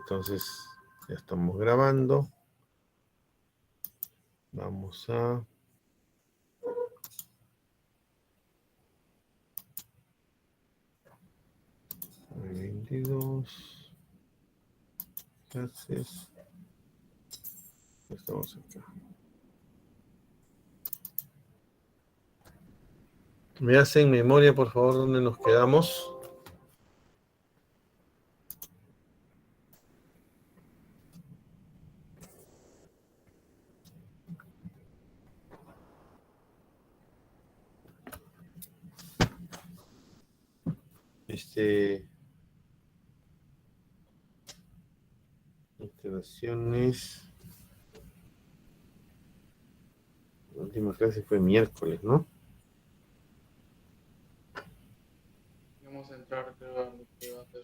Entonces, ya estamos grabando. Vamos a... 22. Gracias. Estamos acá. ¿Me hacen memoria, por favor, dónde nos quedamos? Instalaciones. La última clase fue miércoles, ¿no? Vamos a entrar, creo, a lo que va a ser.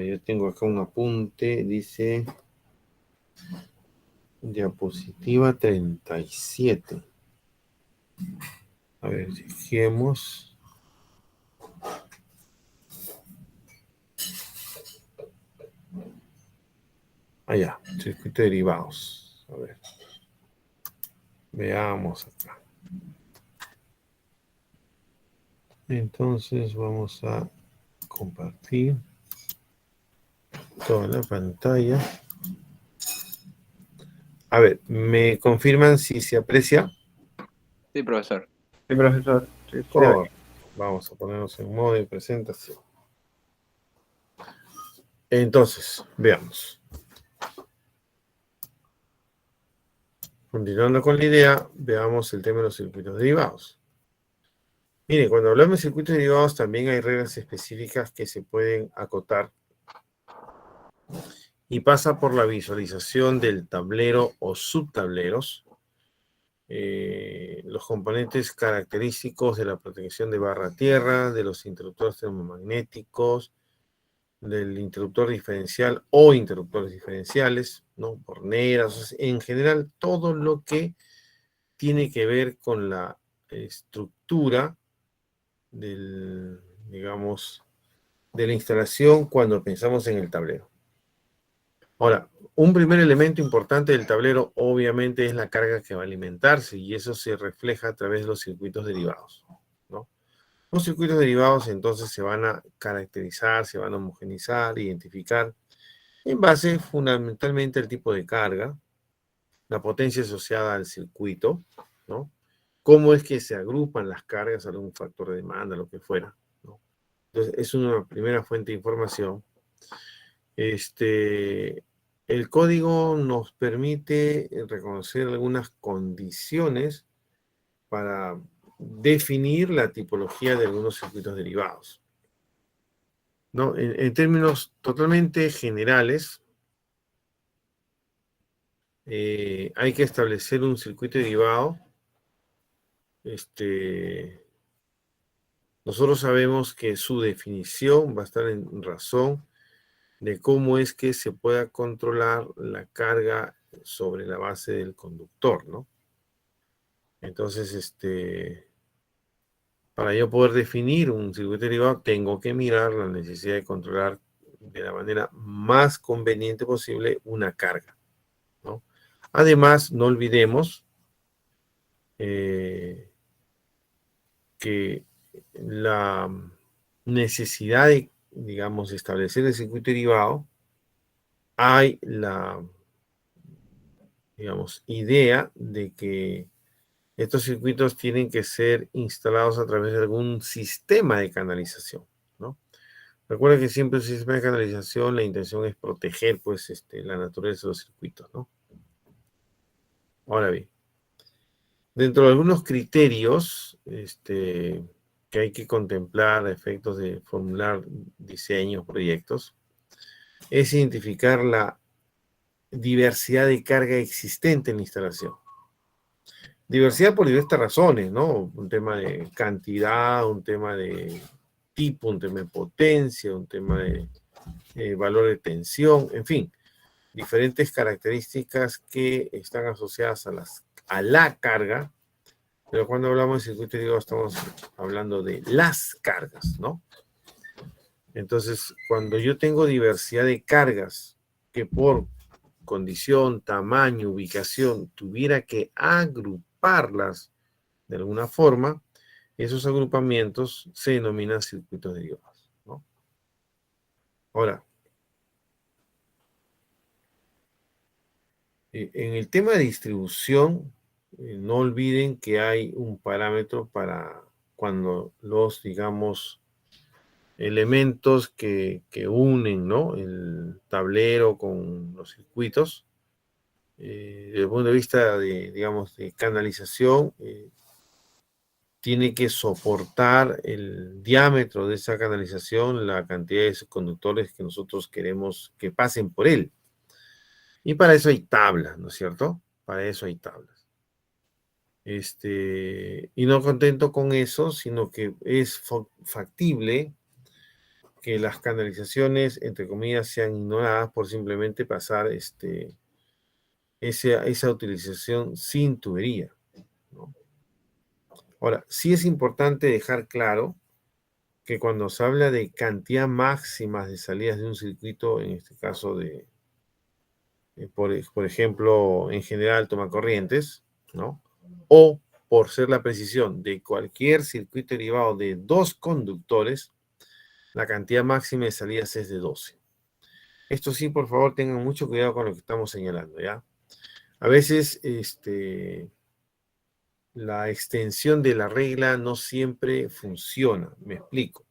Yo tengo acá un apunte, dice diapositiva 37. A ver, fijemos. Allá, circuito de derivados. A ver. Veamos acá. Entonces vamos a compartir toda la pantalla. A ver, ¿me confirman si se aprecia? Sí, profesor. Sí, profesor. Sí, Vamos a ponernos en modo de presentación. Entonces, veamos. Continuando con la idea, veamos el tema de los circuitos derivados. Mire, cuando hablamos de circuitos derivados también hay reglas específicas que se pueden acotar y pasa por la visualización del tablero o subtableros, los componentes característicos de la protección de barra tierra, de los interruptores termomagnéticos, del interruptor diferencial o interruptores diferenciales, ¿no? Borneras, en general todo lo que tiene que ver con la estructura del, digamos, de la instalación cuando pensamos en el tablero. Ahora, un primer elemento importante del tablero obviamente es la carga que va a alimentarse y eso se refleja a través de los circuitos derivados, ¿no? Los circuitos derivados entonces se van a caracterizar, se van a homogenizar, identificar en base fundamentalmente al tipo de carga, la potencia asociada al circuito, ¿no? Cómo es que se agrupan las cargas, algún factor de demanda, lo que fuera, ¿no? Entonces, es una primera fuente de información. El código nos permite reconocer algunas condiciones para definir la tipología de algunos circuitos derivados, ¿no? En términos totalmente generales, hay que establecer un circuito derivado. Nosotros sabemos que su definición va a estar en razón de cómo es que se pueda controlar la carga sobre la base del conductor, ¿no? Entonces, para yo poder definir un circuito derivado, tengo que mirar la necesidad de controlar de la manera más conveniente posible una carga, ¿no? Además, no olvidemos que la necesidad de, digamos, establecer el circuito derivado, hay la, digamos, idea de que estos circuitos tienen que ser instalados a través de algún sistema de canalización, ¿no? Recuerda que siempre el sistema de canalización, la intención es proteger, pues, la naturaleza de los circuitos, ¿no? Ahora bien, dentro de algunos criterios, que hay que contemplar a efectos de formular diseños, proyectos, es identificar la diversidad de carga existente en la instalación. Diversidad por diversas razones, ¿no? Un tema de cantidad, un tema de tipo, un tema de potencia, un tema de valor de tensión, en fin, diferentes características que están asociadas a la carga Pero cuando hablamos de circuito derivado estamos hablando de las cargas, ¿no? Entonces, cuando yo tengo diversidad de cargas que por condición, tamaño, ubicación, tuviera que agruparlas de alguna forma, esos agrupamientos se denominan circuitos derivados, ¿no? Ahora, en el tema de distribución, no olviden que hay un parámetro para cuando los, digamos, elementos que unen, ¿no? El tablero con los circuitos, desde el punto de vista de, digamos, de canalización, tiene que soportar el diámetro de esa canalización, la cantidad de conductores que nosotros queremos que pasen por él. Y para eso hay tablas, ¿no es cierto? Para eso hay tablas. Y no contento con eso, sino que es factible que las canalizaciones, entre comillas, sean ignoradas por simplemente pasar esa utilización sin tubería, ¿no? Ahora, sí es importante dejar claro que cuando se habla de cantidad máxima de salidas de un circuito, en este caso por ejemplo, en general toma corrientes, ¿no? O por ser la precisión de cualquier circuito derivado de dos conductores, la cantidad máxima de salidas es de 12. Esto sí, por favor, tengan mucho cuidado con lo que estamos señalando, ¿ya? A veces, la extensión de la regla no siempre funciona. Me explico.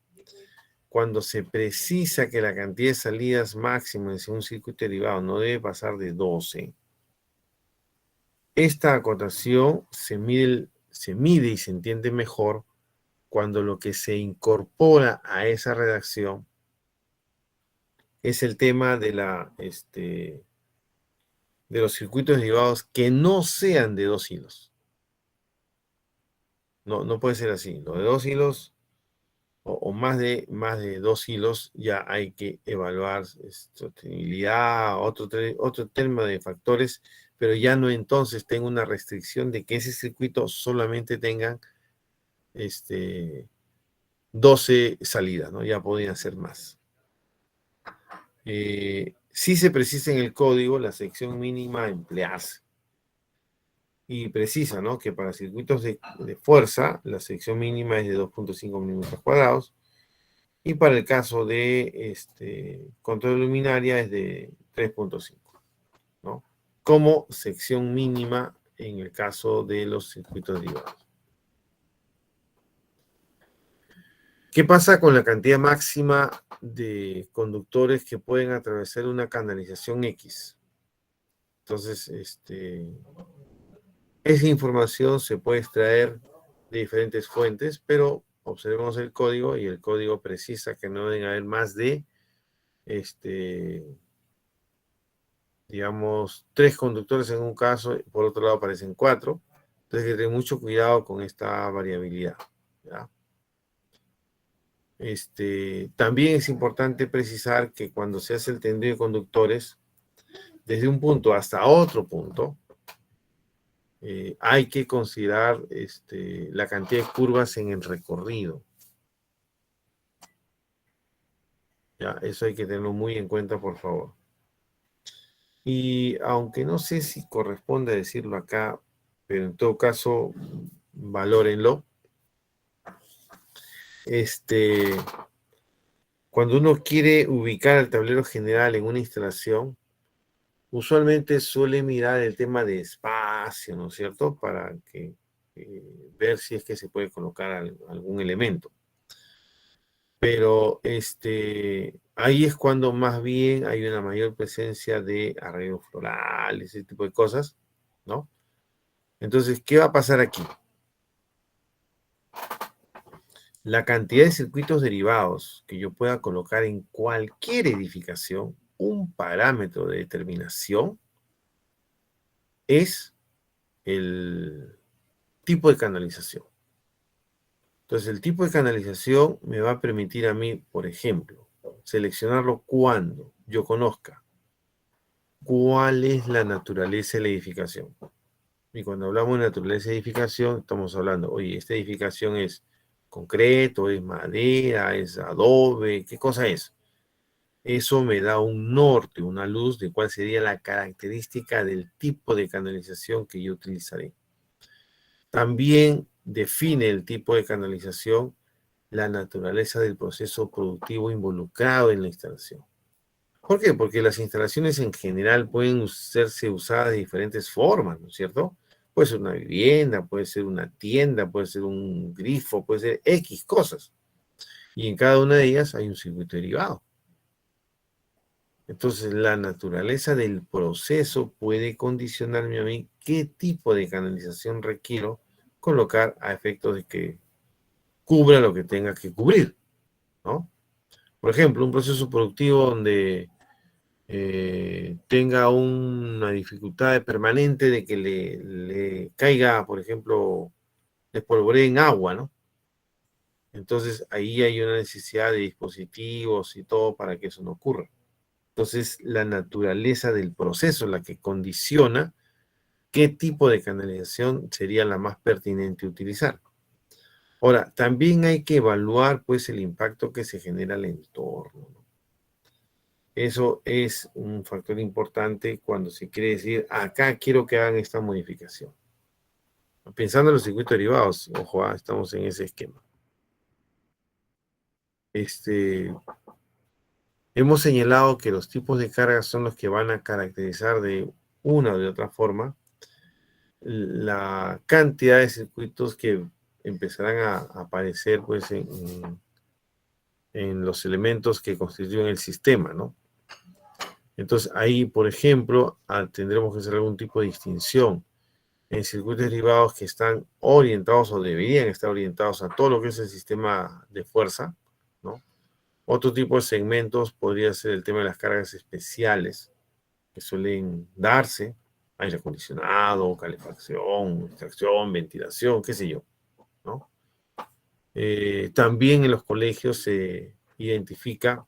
Cuando se precisa que la cantidad de salidas máximas en un circuito derivado no debe pasar de 12, esta acotación se mide y se entiende mejor cuando lo que se incorpora a esa redacción es el tema de los circuitos derivados que no sean de dos hilos. No, no puede ser así. Lo de dos hilos o más de dos hilos ya hay que evaluar sostenibilidad, otro tema de factores, pero ya no entonces tengo una restricción de que ese circuito solamente tenga 12 salidas, ¿no? Ya podrían ser más. Sí se precisa en el código la sección mínima a emplearse. Y precisa, ¿no? Que para circuitos de fuerza, la sección mínima es de 2.5 milímetros cuadrados. Y para el caso de control de luminaria es de 3.5, ¿no? Como sección mínima en el caso de los circuitos derivados. ¿Qué pasa con la cantidad máxima de conductores que pueden atravesar una canalización X? Entonces, esa información se puede extraer de diferentes fuentes, pero observemos el código y el código precisa que no deben haber más de, digamos, 3 conductores en un caso, por otro lado aparecen 4. Entonces hay que tener mucho cuidado con esta variabilidad, ¿ya? También es importante precisar que cuando se hace el tendido de conductores, desde un punto hasta otro punto, hay que considerar la cantidad de curvas en el recorrido. ¿Ya? Eso hay que tenerlo muy en cuenta, por favor. Y aunque no sé si corresponde decirlo acá, pero en todo caso, valórenlo. Cuando uno quiere ubicar el tablero general en una instalación, usualmente suele mirar el tema de espacio, ¿no es cierto? Para ver si es que se puede colocar algún elemento. Pero ahí es cuando más bien hay una mayor presencia de arreglos florales, ese tipo de cosas, ¿no? Entonces, ¿qué va a pasar aquí? La cantidad de circuitos derivados que yo pueda colocar en cualquier edificación, un parámetro de determinación, es el tipo de canalización. Entonces, el tipo de canalización me va a permitir a mí, por ejemplo, seleccionarlo cuando yo conozca cuál es la naturaleza de la edificación. Y cuando hablamos de naturaleza de edificación, estamos hablando, oye, esta edificación es concreto, es madera, es adobe, ¿qué cosa es? Eso me da un norte, una luz de cuál sería la característica del tipo de canalización que yo utilizaré. También define el tipo de canalización la naturaleza del proceso productivo involucrado en la instalación. ¿Por qué? Porque las instalaciones en general pueden serse usadas de diferentes formas, ¿no es cierto? Puede ser una vivienda, puede ser una tienda, puede ser un grifo, puede ser X cosas. Y en cada una de ellas hay un circuito derivado. Entonces, la naturaleza del proceso puede condicionarme a mí qué tipo de canalización requiero colocar a efectos de que cubra lo que tenga que cubrir, ¿no? Por ejemplo, un proceso productivo donde tenga una dificultad permanente de que le caiga, por ejemplo, espolvoreen agua, ¿no? Entonces ahí hay una necesidad de dispositivos y todo para que eso no ocurra. Entonces la naturaleza del proceso es la que condiciona qué tipo de canalización sería la más pertinente utilizar. Ahora, también hay que evaluar pues el impacto que se genera al entorno, ¿no? Eso es un factor importante cuando se quiere decir, acá quiero que hagan esta modificación. Pensando en los circuitos derivados, ojo, estamos en ese esquema. Hemos señalado que los tipos de cargas son los que van a caracterizar de una o de otra forma la cantidad de circuitos que empezarán a aparecer pues, en los elementos que constituyen el sistema, ¿no? Entonces ahí, por ejemplo, tendremos que hacer algún tipo de distinción en circuitos derivados que están orientados o deberían estar orientados a todo lo que es el sistema de fuerza, ¿no? Otro tipo de segmentos podría ser el tema de las cargas especiales que suelen darse, aire acondicionado, calefacción, extracción, ventilación, qué sé yo, ¿no? También en los colegios se identifica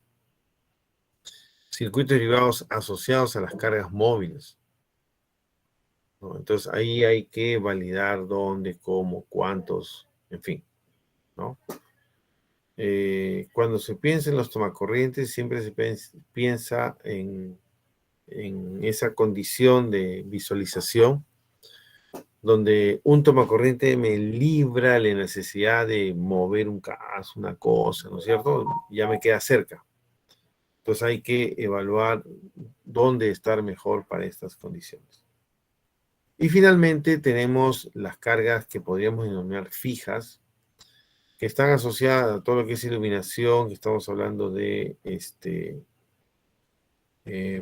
circuitos derivados asociados a las cargas móviles, ¿no? Entonces ahí hay que validar dónde, cómo, cuántos, en fin, ¿no? Cuando se piensa en los tomacorrientes, siempre se piensa en esa condición de visualización donde un tomacorriente me libra la necesidad de mover un caso, una cosa, ¿no es cierto? Ya me queda cerca. Entonces hay que evaluar dónde estar mejor para estas condiciones. Y finalmente tenemos las cargas que podríamos denominar fijas, que están asociadas a todo lo que es iluminación, que estamos hablando de,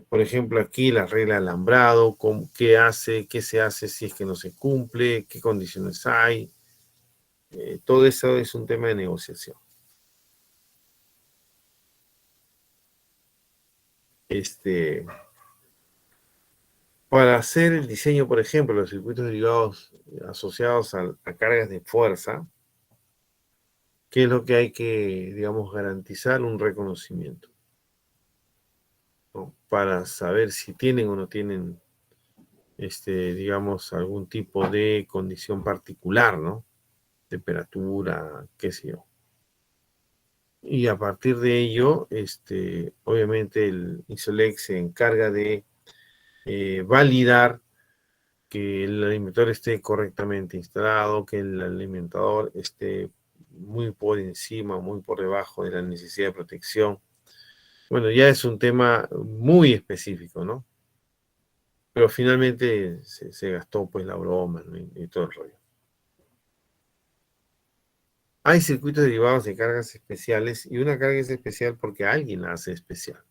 por ejemplo, aquí la regla de alambrado, qué hace, qué se hace si es que no se cumple, qué condiciones hay. Todo eso es un tema de negociación. Para hacer el diseño, por ejemplo, de los circuitos derivados asociados a cargas de fuerza, ¿qué es lo que hay que, digamos, garantizar? Un reconocimiento, ¿no? Para saber si tienen o no tienen, digamos, algún tipo de condición particular, ¿no? Temperatura, qué sé yo. Y a partir de ello, obviamente el ISOLEX se encarga de validar que el alimentador esté correctamente instalado, que el alimentador esté muy por encima, muy por debajo de la necesidad de protección. Bueno, ya es un tema muy específico, ¿no? Pero finalmente se gastó pues la broma, ¿no? Y todo el rollo. Hay circuitos derivados de cargas especiales y una carga es especial porque alguien la hace especial.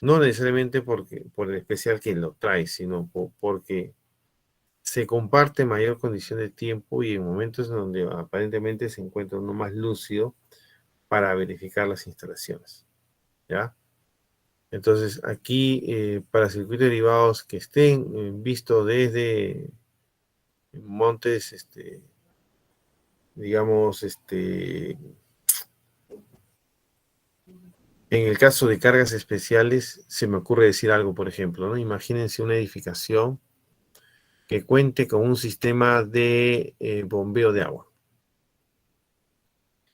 No necesariamente por el especial que lo trae, sino porque se comparte mayor condición de tiempo y en momentos en donde aparentemente se encuentra uno más lúcido para verificar las instalaciones, ¿ya? Entonces, aquí, para circuitos derivados que estén vistos desde montes, digamos, en el caso de cargas especiales, se me ocurre decir algo, por ejemplo, ¿no? Imagínense una edificación que cuente con un sistema de bombeo de agua.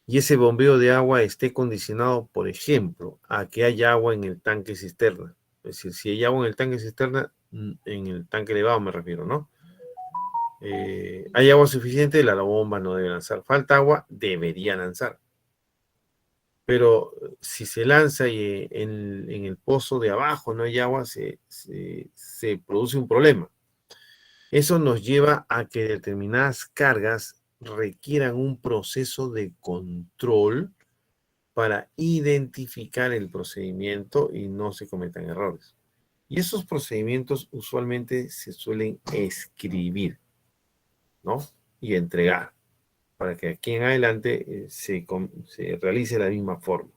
Y ese bombeo de agua esté condicionado, por ejemplo, a que haya agua en el tanque cisterna. Es decir, si hay agua en el tanque cisterna, en el tanque elevado me refiero, ¿no? Hay agua suficiente, la bomba no debe lanzar. Falta agua, debería lanzar. Pero si se lanza y en el pozo de abajo no hay agua, se produce un problema. Eso nos lleva a que determinadas cargas requieran un proceso de control para identificar el procedimiento y no se cometan errores. Y esos procedimientos usualmente se suelen escribir, ¿no? Y entregar, para que aquí en adelante se realice de la misma forma.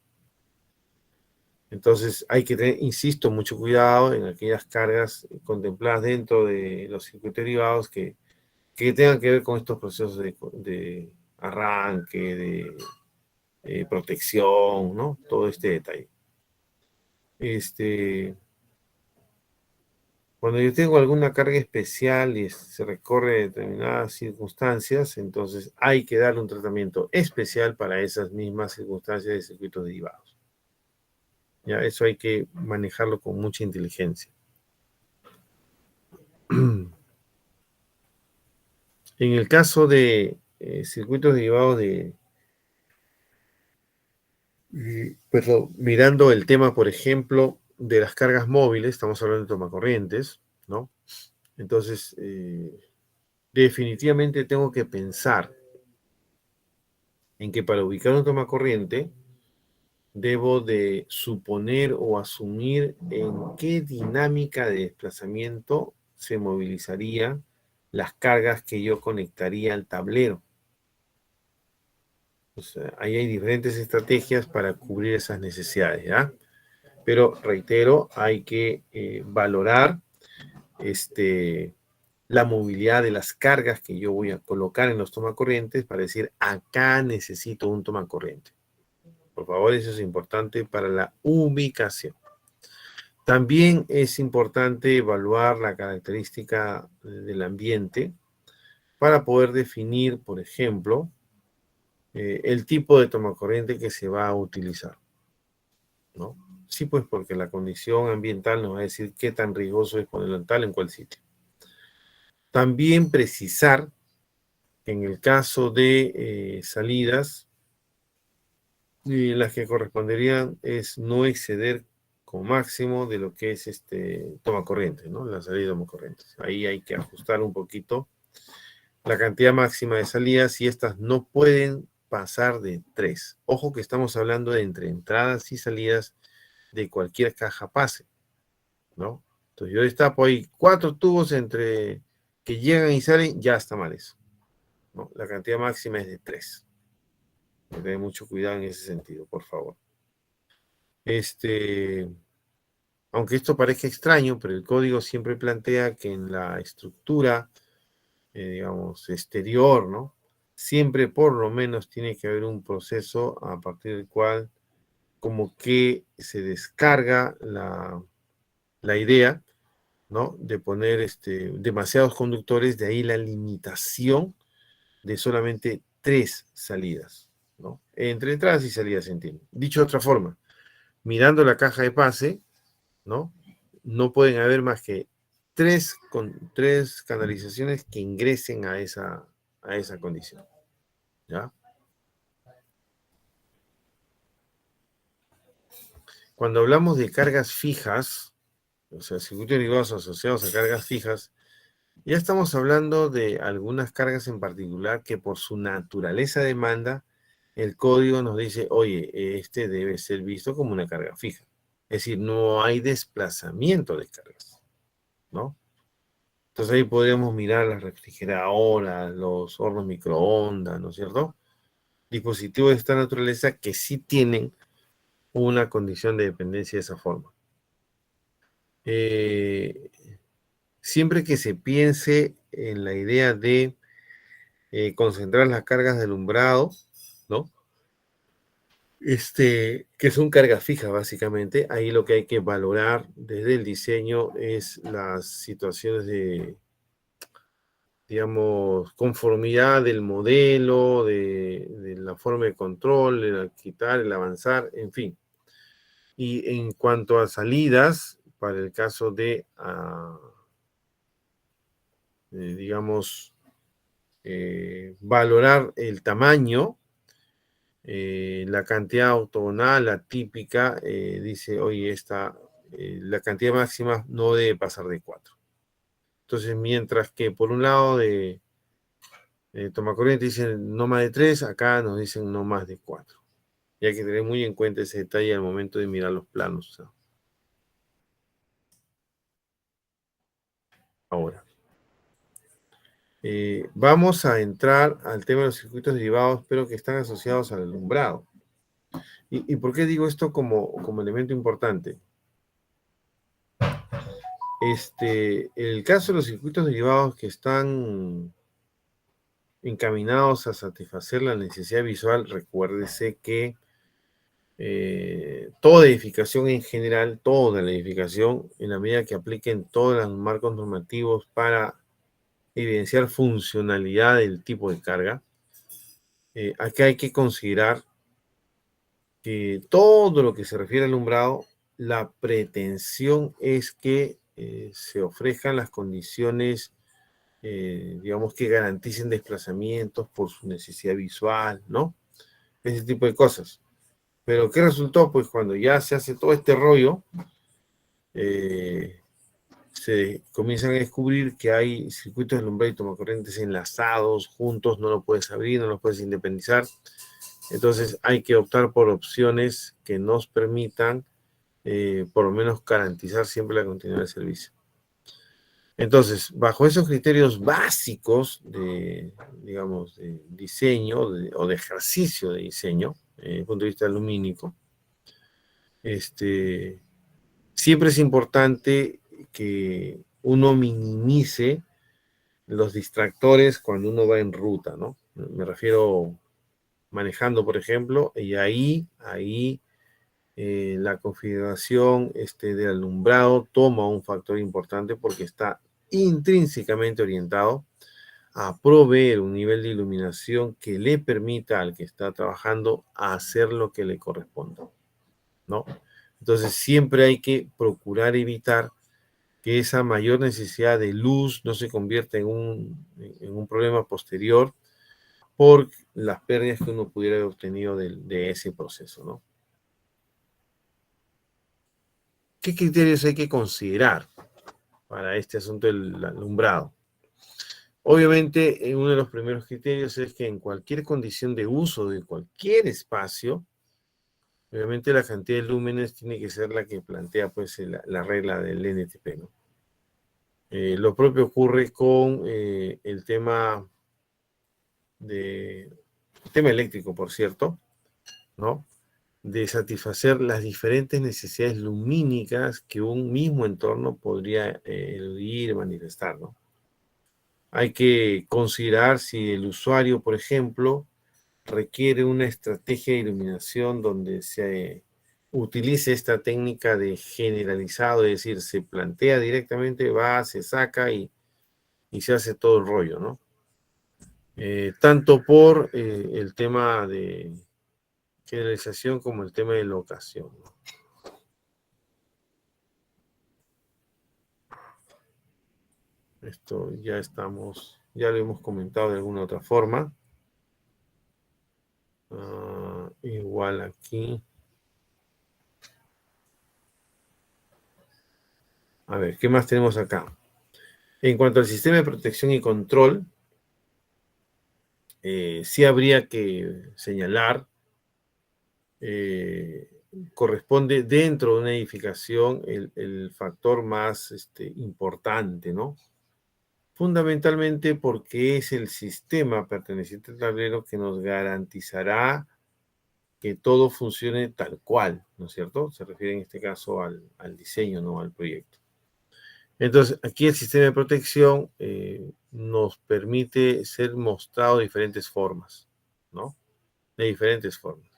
Entonces hay que tener, insisto, mucho cuidado en aquellas cargas contempladas dentro de los circuitos derivados que tengan que ver con estos procesos de arranque, de protección, ¿no? Todo este detalle. Cuando yo tengo alguna carga especial y se recorre determinadas circunstancias, entonces hay que darle un tratamiento especial para esas mismas circunstancias de circuitos derivados. Ya, eso hay que manejarlo con mucha inteligencia. En el caso de circuitos derivados perdón, mirando el tema, por ejemplo, de las cargas móviles, estamos hablando de tomacorrientes, ¿no? Entonces, definitivamente tengo que pensar en que para ubicar un tomacorriente debo de suponer o asumir en qué dinámica de desplazamiento se movilizarían las cargas que yo conectaría al tablero. O sea, ahí hay diferentes estrategias para cubrir esas necesidades, ¿ya? Pero reitero, hay que valorar la movilidad de las cargas que yo voy a colocar en los tomacorrientes para decir, acá necesito un tomacorriente. Por favor, eso es importante para la ubicación. También es importante evaluar la característica del ambiente para poder definir, por ejemplo, el tipo de tomacorriente que se va a utilizar, ¿no? Sí, pues porque la condición ambiental nos va a decir qué tan riesgoso es ponerlo en tal en cual sitio. También precisar que en el caso de salidas, las que corresponderían es no exceder con máximo de lo que es tomacorriente, ¿no? La salida de tomacorrientes. Ahí hay que ajustar un poquito la cantidad máxima de salidas y estas no pueden pasar de 3. Ojo que estamos hablando de entre entradas y salidas de cualquier caja pase, ¿no? Entonces yo destapo ahí 4 tubos entre que llegan y salen, ya está mal eso, ¿no? La cantidad máxima es de 3. Tener mucho cuidado en ese sentido, por favor. Aunque esto parezca extraño, pero el código siempre plantea que en la estructura, digamos, exterior, ¿no? Siempre por lo menos tiene que haber un proceso a partir del cual como que se descarga la idea, ¿no? De poner demasiados conductores, de ahí la limitación de solamente 3 salidas, ¿no? Entre entradas y salidas, entiendo. Dicho de otra forma, mirando la caja de pase, ¿no? No pueden haber más que 3 canalizaciones que ingresen a esa condición, ¿ya? Cuando hablamos de cargas fijas, o sea, circuitos derivados asociados a cargas fijas, ya estamos hablando de algunas cargas en particular que por su naturaleza demanda, el código nos dice, oye, debe ser visto como una carga fija. Es decir, no hay desplazamiento de cargas, ¿no? Entonces ahí podríamos mirar las refrigeradoras, los hornos microondas, ¿no es cierto? Dispositivos de esta naturaleza que sí tienen una condición de dependencia de esa forma. Siempre que se piense en la idea de concentrar las cargas de alumbrado, ¿no? Que son cargas fijas básicamente, ahí lo que hay que valorar desde el diseño es las situaciones de digamos, conformidad del modelo, de la forma de control, el quitar, el avanzar, en fin. Y en cuanto a salidas, para el caso de, digamos, valorar el tamaño, la cantidad ortogonal, la típica, dice, oye, la cantidad máxima no debe pasar de 4. Entonces, mientras que por un lado de tomacorriente dicen no más de 3, acá nos dicen no más de 4. Y hay que tener muy en cuenta ese detalle al momento de mirar los planos. O sea. Ahora, vamos a entrar al tema de los circuitos derivados, pero que están asociados al alumbrado. ¿Y por qué digo esto como elemento importante? El caso de los circuitos derivados que están encaminados a satisfacer la necesidad visual, recuérdese que toda edificación en general, toda la edificación, en la medida que apliquen todos los marcos normativos para evidenciar funcionalidad del tipo de carga, acá hay que considerar que todo lo que se refiere al alumbrado, la pretensión es que se ofrezcan las condiciones, digamos, que garanticen desplazamientos por su necesidad visual, ¿no? Ese tipo de cosas. Pero ¿qué resultó? Pues cuando ya se hace todo este rollo, se comienzan a descubrir que hay circuitos de alumbrado y tomacorrientes enlazados, juntos, no lo puedes abrir, no los puedes independizar. Entonces hay que optar por opciones que nos permitan, por lo menos, garantizar siempre la continuidad del servicio. Entonces, bajo esos criterios básicos de, digamos, de diseño o de ejercicio de diseño, desde el punto de vista lumínico, siempre es importante que uno minimice los distractores cuando uno va en ruta, ¿no? Me refiero manejando, por ejemplo, y ahí la configuración del alumbrado toma un factor importante porque está intrínsecamente orientado a proveer un nivel de iluminación que le permita al que está trabajando hacer lo que le corresponda, ¿no? Entonces siempre hay que procurar evitar que esa mayor necesidad de luz no se convierta en un problema posterior por las pérdidas que uno pudiera haber obtenido de ese proceso, ¿no? ¿Qué criterios hay que considerar para este asunto del alumbrado? Obviamente, uno de los primeros criterios es que en cualquier condición de uso de cualquier espacio, obviamente la cantidad de lúmenes tiene que ser la que plantea pues la regla del NTP, ¿no? Lo propio ocurre con el tema eléctrico, por cierto, ¿no? De satisfacer las diferentes necesidades lumínicas que un mismo entorno podría eludir, manifestar, ¿no? Hay que considerar si el usuario, por ejemplo, requiere una estrategia de iluminación donde se utilice esta técnica de generalizado, es decir, se plantea directamente, va, se saca y se hace todo el rollo, ¿no? Tanto por el tema de generalización como el tema de locación, ¿no? Esto ya lo hemos comentado de alguna otra forma. Igual aquí. A ver, ¿qué más tenemos acá? En cuanto al sistema de protección y control, sí habría que señalar, corresponde dentro de una edificación el factor más importante, ¿no? Fundamentalmente porque es el sistema perteneciente al tablero que nos garantizará que todo funcione tal cual, ¿no es cierto? Se refiere en este caso al diseño, no al proyecto. Entonces, aquí el sistema de protección nos permite ser mostrado de diferentes formas, ¿no? De diferentes formas.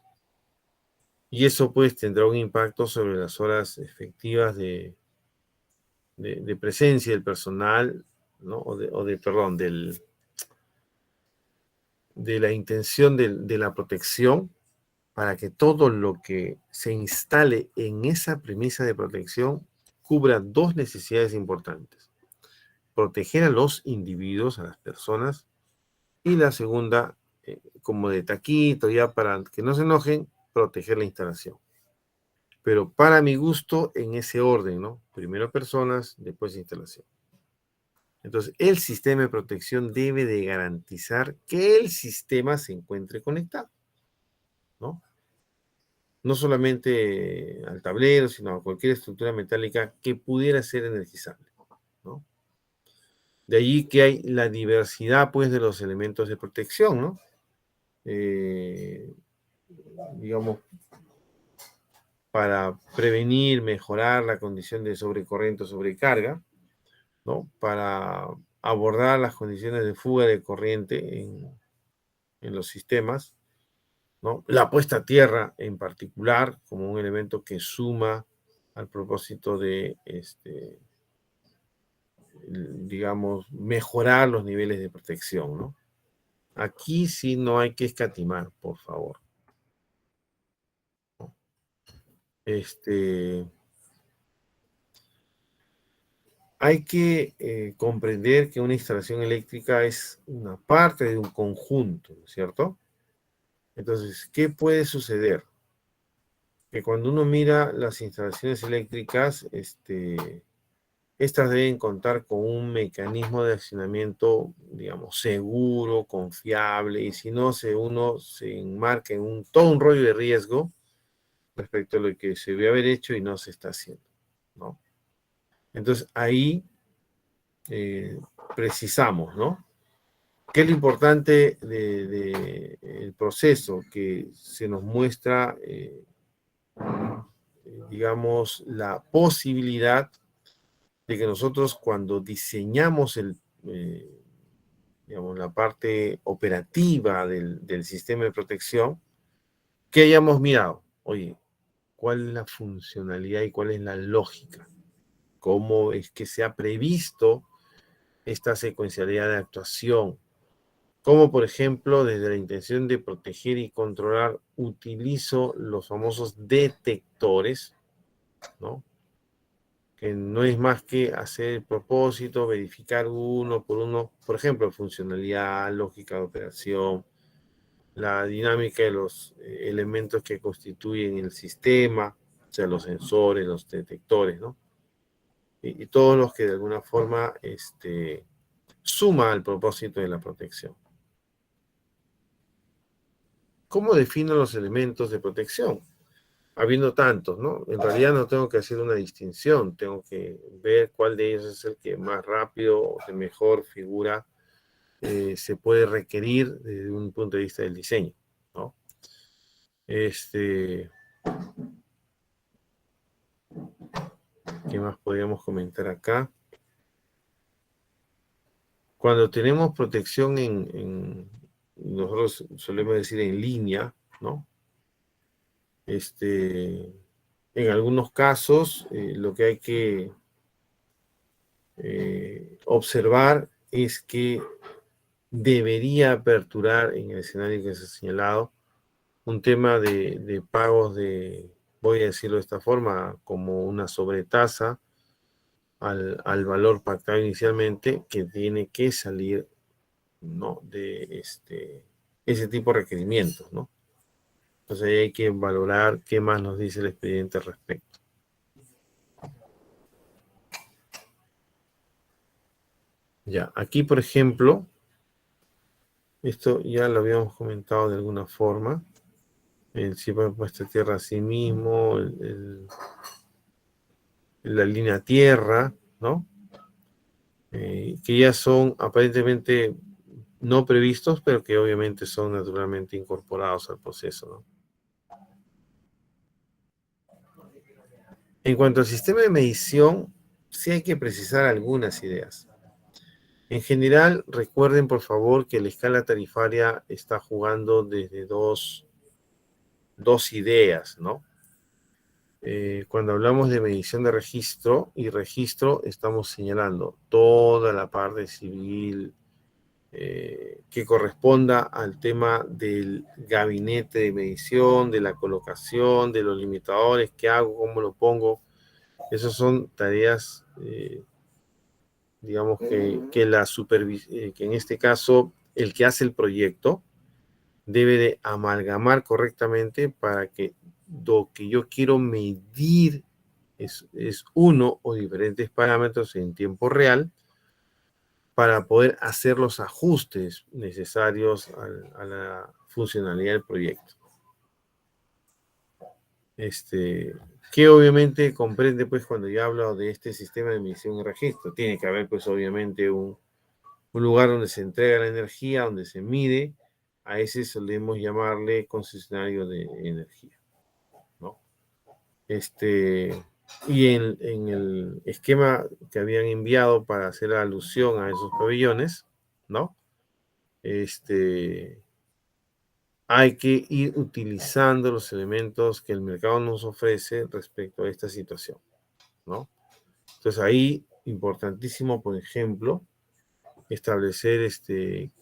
Y eso pues tendrá un impacto sobre las horas efectivas de presencia del personal, ¿no? Perdón, de la intención de la protección, para que todo lo que se instale en esa premisa de protección cubra dos necesidades importantes: proteger a los individuos, a las personas, y la segunda, como de taquito, ya para que no se enojen, proteger la instalación. Pero para mi gusto, en ese orden, ¿no? Primero personas, después instalación. Entonces, el sistema de protección debe de garantizar que el sistema se encuentre conectado, ¿no? No solamente al tablero, sino a cualquier estructura metálica que pudiera ser energizable, ¿no? De allí que hay la diversidad, pues, de los elementos de protección, ¿no? Digamos, para prevenir, mejorar la condición de sobrecorriente o sobrecarga, ¿no? Para abordar las condiciones de fuga de corriente en los sistemas, ¿no? La puesta a tierra en particular, como un elemento que suma al propósito de, digamos, mejorar los niveles de protección, ¿no? Aquí sí no hay que escatimar, por favor. Hay que comprender que una instalación eléctrica es una parte de un conjunto, ¿no es cierto? Entonces, ¿qué puede suceder? Que cuando uno mira las instalaciones eléctricas, estas deben contar con un mecanismo de accionamiento, digamos, seguro, confiable, y si no, uno se enmarca en todo un rollo de riesgo respecto a lo que se debe haber hecho y no se está haciendo, ¿no? Entonces, ahí precisamos, ¿no? ¿Qué es lo importante del proceso? Que se nos muestra, digamos, la posibilidad de que nosotros cuando diseñamos digamos, la parte operativa del sistema de protección, que hayamos mirado, oye, ¿cuál es la funcionalidad y cuál es la lógica? ¿Cómo es que se ha previsto esta secuencialidad de actuación? Como por ejemplo, desde la intención de proteger y controlar, utilizo los famosos detectores, ¿no? Que no es más que hacer el propósito, verificar uno por uno, por ejemplo, funcionalidad, lógica de operación, la dinámica de los elementos que constituyen el sistema, o sea, los sensores, los detectores, ¿no? Y todos los que de alguna forma suma al propósito de la protección. ¿Cómo defino los elementos de protección? Habiendo tantos, ¿no? En realidad no tengo que hacer una distinción, tengo que ver cuál de ellos es el que más rápido o de mejor figura se puede requerir desde un punto de vista del diseño, ¿no? ¿Qué más podríamos comentar acá? Cuando tenemos protección nosotros solemos decir en línea, ¿no? En algunos casos, lo que hay que observar es que debería aperturar en el escenario que se ha señalado un tema de pagos voy a decirlo de esta forma, como una sobretasa al valor pactado inicialmente, que tiene que salir, ¿no? de ese tipo de requerimientos, ¿no? Entonces ahí hay que valorar qué más nos dice el expediente al respecto. Ya, aquí por ejemplo, esto ya lo habíamos comentado de alguna forma, el sistema de puesta a tierra a sí mismo, la línea tierra, ¿no? Que ya son aparentemente no previstos, pero que obviamente son naturalmente incorporados al proceso, ¿no? En cuanto al sistema de medición, sí hay que precisar algunas ideas. En general, recuerden por favor que la escala tarifaria está jugando desde dos ideas, ¿no? cuando hablamos de medición de registro y registro, estamos señalando toda la parte civil que corresponda al tema del gabinete de medición, de la colocación, de los limitadores, qué hago, cómo lo pongo. Esas son tareas, digamos, que en este caso el que hace el proyecto debe de amalgamar correctamente para que lo que yo quiero medir es uno o diferentes parámetros en tiempo real para poder hacer los ajustes necesarios a la funcionalidad del proyecto. Que obviamente comprende, pues, cuando yo hablo de este sistema de medición y registro, tiene que haber, pues, obviamente un lugar donde se entrega la energía, donde se mide. A ese solemos llamarle concesionario de energía, ¿no? Y en el esquema que habían enviado para hacer alusión a esos pabellones, ¿no? Hay que ir utilizando los elementos que el mercado nos ofrece respecto a esta situación, ¿no? Entonces ahí, importantísimo, por ejemplo, establecer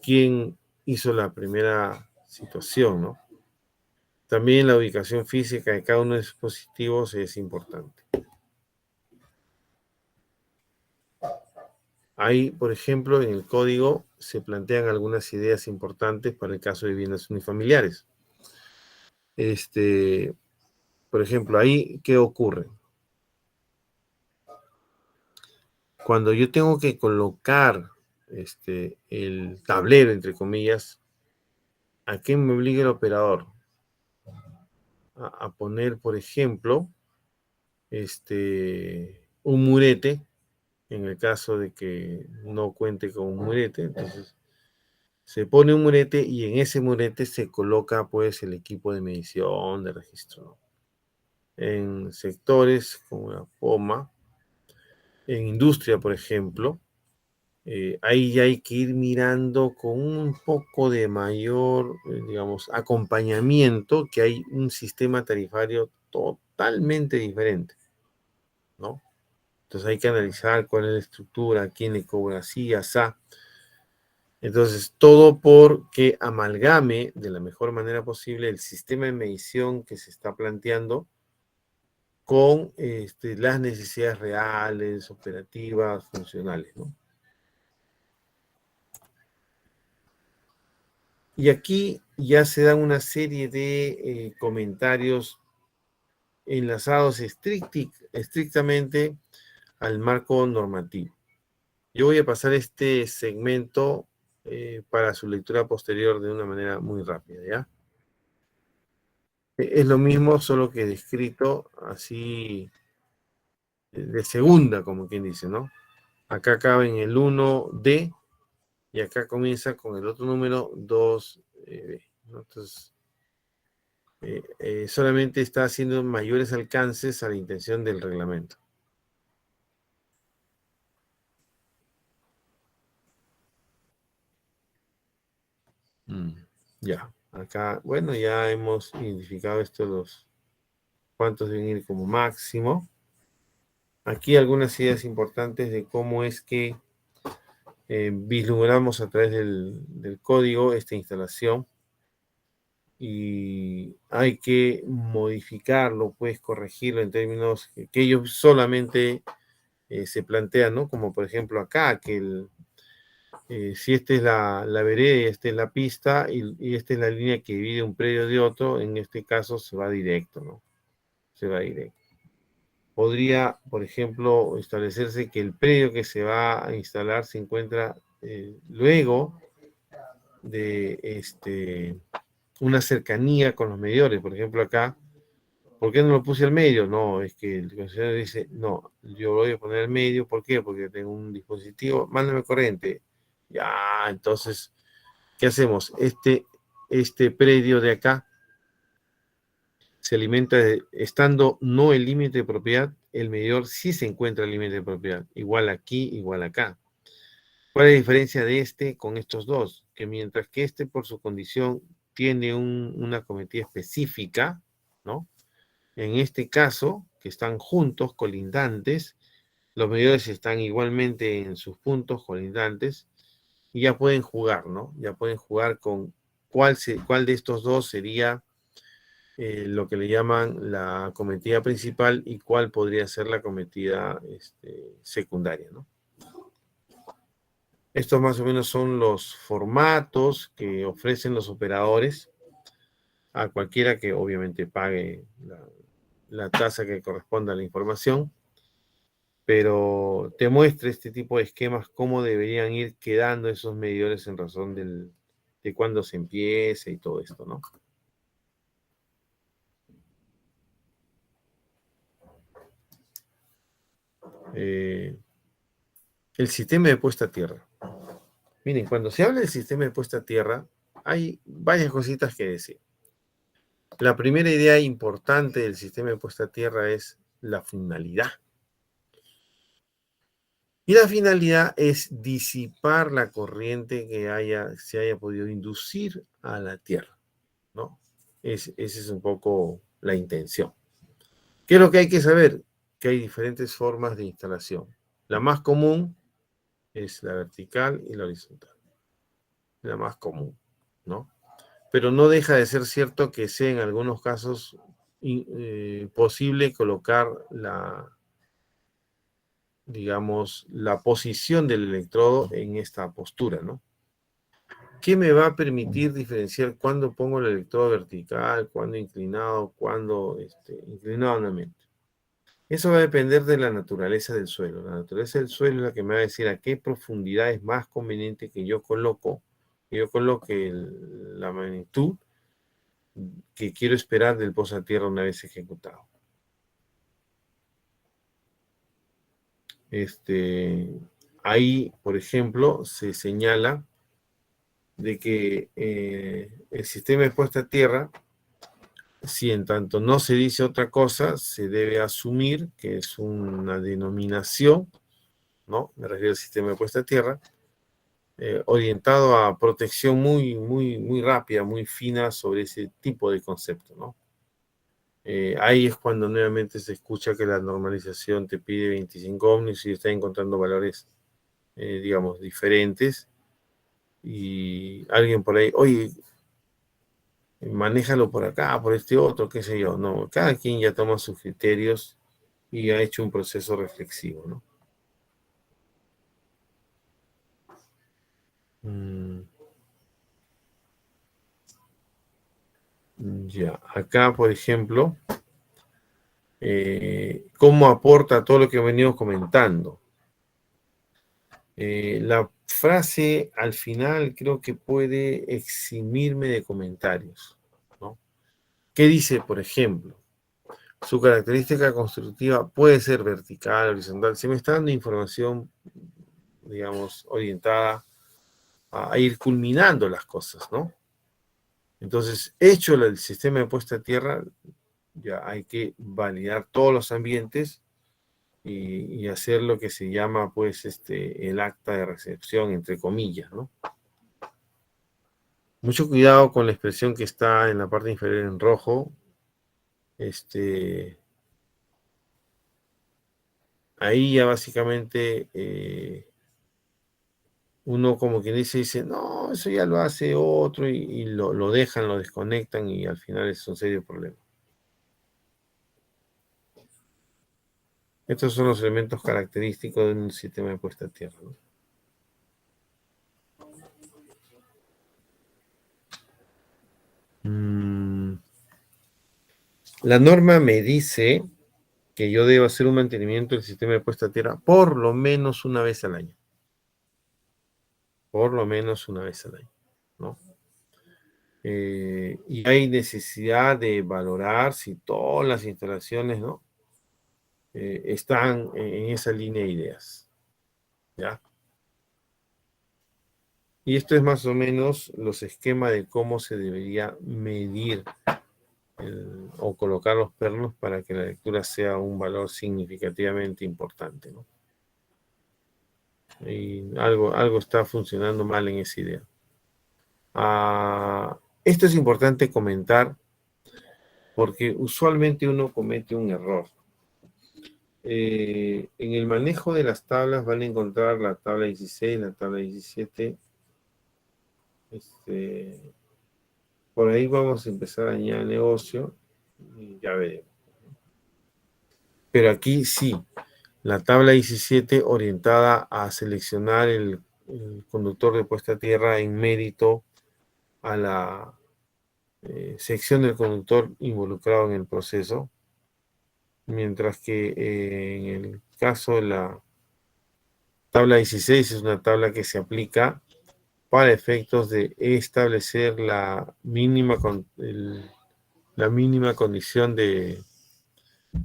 quién hizo la primera situación, ¿no? También la ubicación física de cada uno de esos dispositivos es importante. Ahí, por ejemplo, en el código se plantean algunas ideas importantes para el caso de viviendas unifamiliares. Por ejemplo, ahí, ¿qué ocurre? Cuando yo tengo que colocar el tablero, entre comillas, ¿a qué me obliga el operador? A poner, por ejemplo, un murete, en el caso de que no cuente con un murete. Entonces, se pone un murete y en ese murete se coloca, pues, el equipo de medición, de registro, ¿no? En sectores como la POMA, en industria, por ejemplo, ahí ya hay que ir mirando con un poco de mayor, digamos, acompañamiento, que hay un sistema tarifario totalmente diferente, ¿no? Entonces hay que analizar cuál es la estructura, quién le cobra así, asá. Entonces, todo porque amalgame de la mejor manera posible el sistema de medición que se está planteando con las necesidades reales, operativas, funcionales, ¿no? Y aquí ya se dan una serie de comentarios enlazados estrictamente al marco normativo. Yo voy a pasar este segmento para su lectura posterior de una manera muy rápida, ¿ya? Es lo mismo, solo que descrito así de segunda, como quien dice, ¿no? Acá acaba en el 1D y acá comienza con el otro número 2B, ¿no? Entonces, solamente está haciendo mayores alcances a la intención del reglamento. Ya, acá, bueno, ya hemos identificado los cuántos deben ir como máximo. Aquí algunas ideas importantes de cómo es que vislumbramos a través del código esta instalación. Y hay que modificarlo, pues corregirlo en términos que ellos solamente se plantean, ¿no? Como por ejemplo acá, que si esta es la vereda y esta es la pista y esta es la línea que divide un predio de otro, en este caso se va directo, ¿no? Se va directo. Podría, por ejemplo, establecerse que el predio que se va a instalar se encuentra luego de una cercanía con los medidores. Por ejemplo, acá, ¿por qué no lo puse al medio? No, es que el concesionario dice, no, yo lo voy a poner al medio. ¿Por qué? Porque tengo un dispositivo, mándame corriente. Ya, entonces, ¿qué hacemos? Este predio de acá se alimenta estando no el límite de propiedad, el medidor sí se encuentra el límite de propiedad. Igual aquí, igual acá. ¿Cuál es la diferencia de con estos dos? Que mientras que por su condición tiene una cometida específica, ¿no? En este caso, que están juntos, colindantes, los medidores están igualmente en sus puntos colindantes y ya pueden jugar, ¿no? Ya pueden jugar con cuál de estos dos sería lo que le llaman la cometida principal y cuál podría ser la cometida secundaria, ¿no? Estos más o menos son los formatos que ofrecen los operadores a cualquiera que obviamente pague la tasa que corresponda a la información, pero te muestra este tipo de esquemas cómo deberían ir quedando esos medidores en razón de cuándo se empieza y todo esto, ¿no? El sistema de puesta a tierra. Miren, cuando se habla del sistema de puesta a tierra, hay varias cositas que decir. La primera idea importante del sistema de puesta a tierra es la finalidad. Y la finalidad es disipar la corriente que se haya podido inducir a la Tierra, ¿no? Esa es un poco la intención. ¿Qué es lo que hay que saber? Que hay diferentes formas de instalación. La más común es la vertical y la horizontal. La más común, ¿no? Pero no deja de ser cierto que sea en algunos casos posible colocar digamos, la posición del electrodo en esta postura, ¿no? ¿Qué me va a permitir diferenciar cuándo pongo el electrodo vertical, cuándo inclinado, cuándo inclinado nuevamente? Eso va a depender de la naturaleza del suelo. La naturaleza del suelo es la que me va a decir a qué profundidad es más conveniente que yo coloque la magnitud que quiero esperar del pozo a tierra una vez ejecutado. Ahí, por ejemplo, se señala de que el sistema de puesta a tierra, si en tanto no se dice otra cosa, se debe asumir que es una denominación, ¿no? Me refiero al sistema de puesta a tierra, orientado a protección muy, muy, muy rápida, muy fina sobre ese tipo de concepto, ¿no? Ahí es cuando nuevamente se escucha que la normalización te pide 25 ohms y está encontrando valores, digamos, diferentes. Y alguien por ahí, oye, manéjalo por acá, por este otro, qué sé yo. No, cada quien ya toma sus criterios y ha hecho un proceso reflexivo, ¿no? Ya, acá, por ejemplo, ¿cómo aporta todo lo que venimos comentando? La frase al final creo que puede eximirme de comentarios, ¿no? ¿Qué dice, por ejemplo? Su característica constructiva puede ser vertical, horizontal. Se me está dando información, digamos, orientada a ir culminando las cosas, ¿no? Entonces, hecho el sistema de puesta a tierra, ya hay que validar todos los ambientes y hacer lo que se llama, pues, el acta de recepción, entre comillas, ¿no? Mucho cuidado con la expresión que está en la parte inferior en rojo. Ahí ya básicamente uno como quien dice, no, eso ya lo hace otro y lo dejan, lo desconectan y al final es un serio problema. Estos son los elementos característicos de un sistema de puesta a tierra, ¿no? La norma me dice que yo debo hacer un mantenimiento del sistema de puesta a tierra por lo menos una vez al año. Por lo menos una vez al año, ¿no? Y hay necesidad de valorar si todas las instalaciones, ¿no? Están en esa línea de ideas, ¿ya? Y esto es más o menos los esquemas de cómo se debería medir o colocar los pernos para que la lectura sea un valor significativamente importante, ¿no? Y algo está funcionando mal en esa idea. Esto es importante comentar porque usualmente uno comete un error. En el manejo de las tablas van a encontrar la tabla 16, la tabla 17. Por ahí vamos a empezar a añadir negocio y ya veremos. Pero aquí sí, la tabla 17 orientada a seleccionar el conductor de puesta a tierra en mérito a la sección del conductor involucrado en el proceso, mientras que en el caso de la tabla 16 es una tabla que se aplica para efectos de establecer la mínima condición de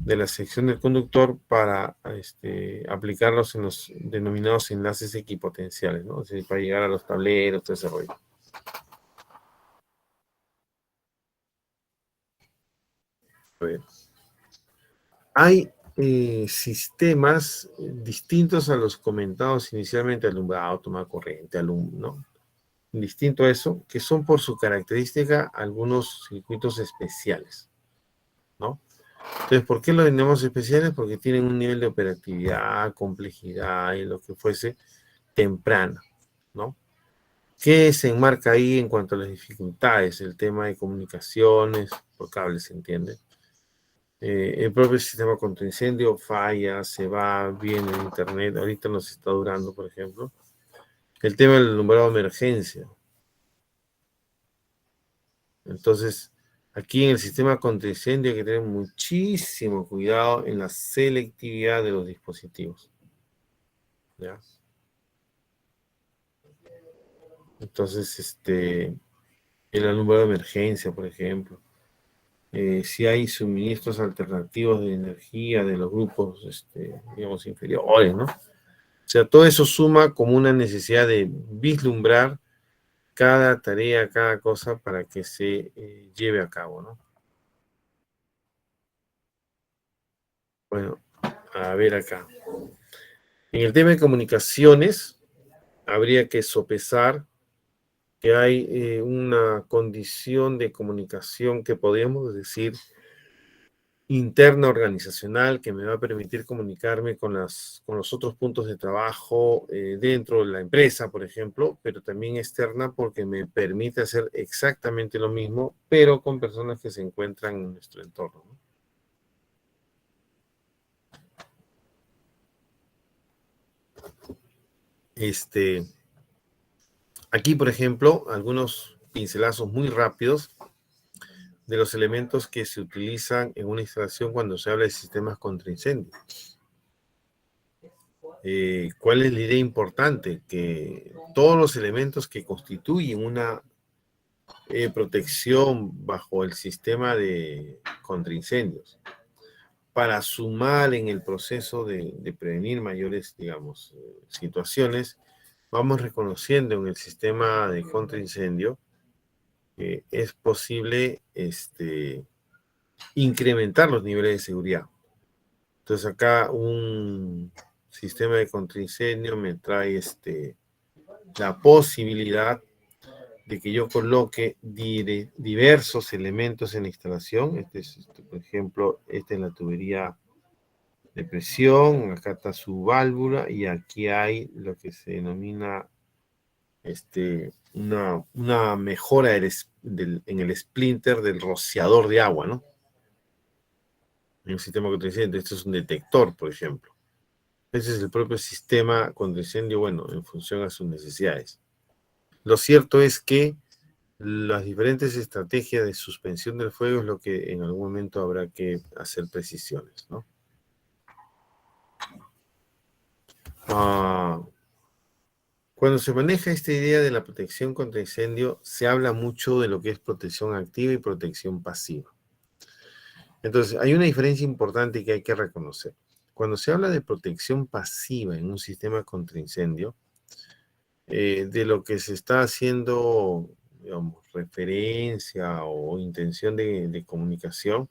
la sección del conductor para aplicarlos en los denominados enlaces equipotenciales, ¿no? O sea, para llegar a los tableros, todo ese rollo. A ver. Hay sistemas distintos a los comentados inicialmente, alumbrado, toma corriente, ¿no? Distinto a eso, que son por su característica algunos circuitos especiales, ¿no? Entonces, ¿por qué los tenemos especiales? Porque tienen un nivel de operatividad, complejidad y lo que fuese temprano, ¿no? ¿Qué se enmarca ahí en cuanto a las dificultades? El tema de comunicaciones, por cable se entiende. El propio sistema contra incendio falla, se va bien en internet, ahorita nos está durando, por ejemplo. El tema del alumbrado de emergencia. Entonces, aquí en el sistema contra incendio hay que tener muchísimo cuidado en la selectividad de los dispositivos. ¿Ya? Entonces, el alumbrado de emergencia, por ejemplo. Si hay suministros alternativos de energía de los grupos, digamos, inferiores, ¿no? O sea, todo eso suma como una necesidad de vislumbrar cada tarea, cada cosa para que se lleve a cabo, ¿no? Bueno, a ver acá. En el tema de comunicaciones, habría que sopesar que hay una condición de comunicación que podríamos decir interna organizacional que me va a permitir comunicarme con los otros puntos de trabajo dentro de la empresa, por ejemplo, pero también externa porque me permite hacer exactamente lo mismo, pero con personas que se encuentran en nuestro entorno, ¿no? Aquí, por ejemplo, algunos pincelazos muy rápidos de los elementos que se utilizan en una instalación cuando se habla de sistemas contra incendio. ¿Cuál es la idea importante? Que todos los elementos que constituyen una protección bajo el sistema de contraincendios para sumar en el proceso de prevenir mayores, digamos, situaciones, vamos reconociendo en el sistema de contraincendio que es posible incrementar los niveles de seguridad. Entonces acá un sistema de contraincendio me trae la posibilidad de que yo coloque diversos elementos en la instalación. Por ejemplo, esta es la tubería de presión, acá está su válvula y aquí hay lo que se denomina una mejora en el splinter del rociador de agua, ¿no? En el sistema contra incendio, esto es un detector, por ejemplo. Ese es el propio sistema contra incendio, bueno, en función a sus necesidades. Lo cierto es que las diferentes estrategias de suspensión del fuego es lo que en algún momento habrá que hacer precisiones, ¿no? Cuando se maneja esta idea de la protección contra incendio, se habla mucho de lo que es protección activa y protección pasiva. Entonces, hay una diferencia importante que hay que reconocer. Cuando se habla de protección pasiva en un sistema contra incendio, de lo que se está haciendo, digamos, referencia o intención de comunicación,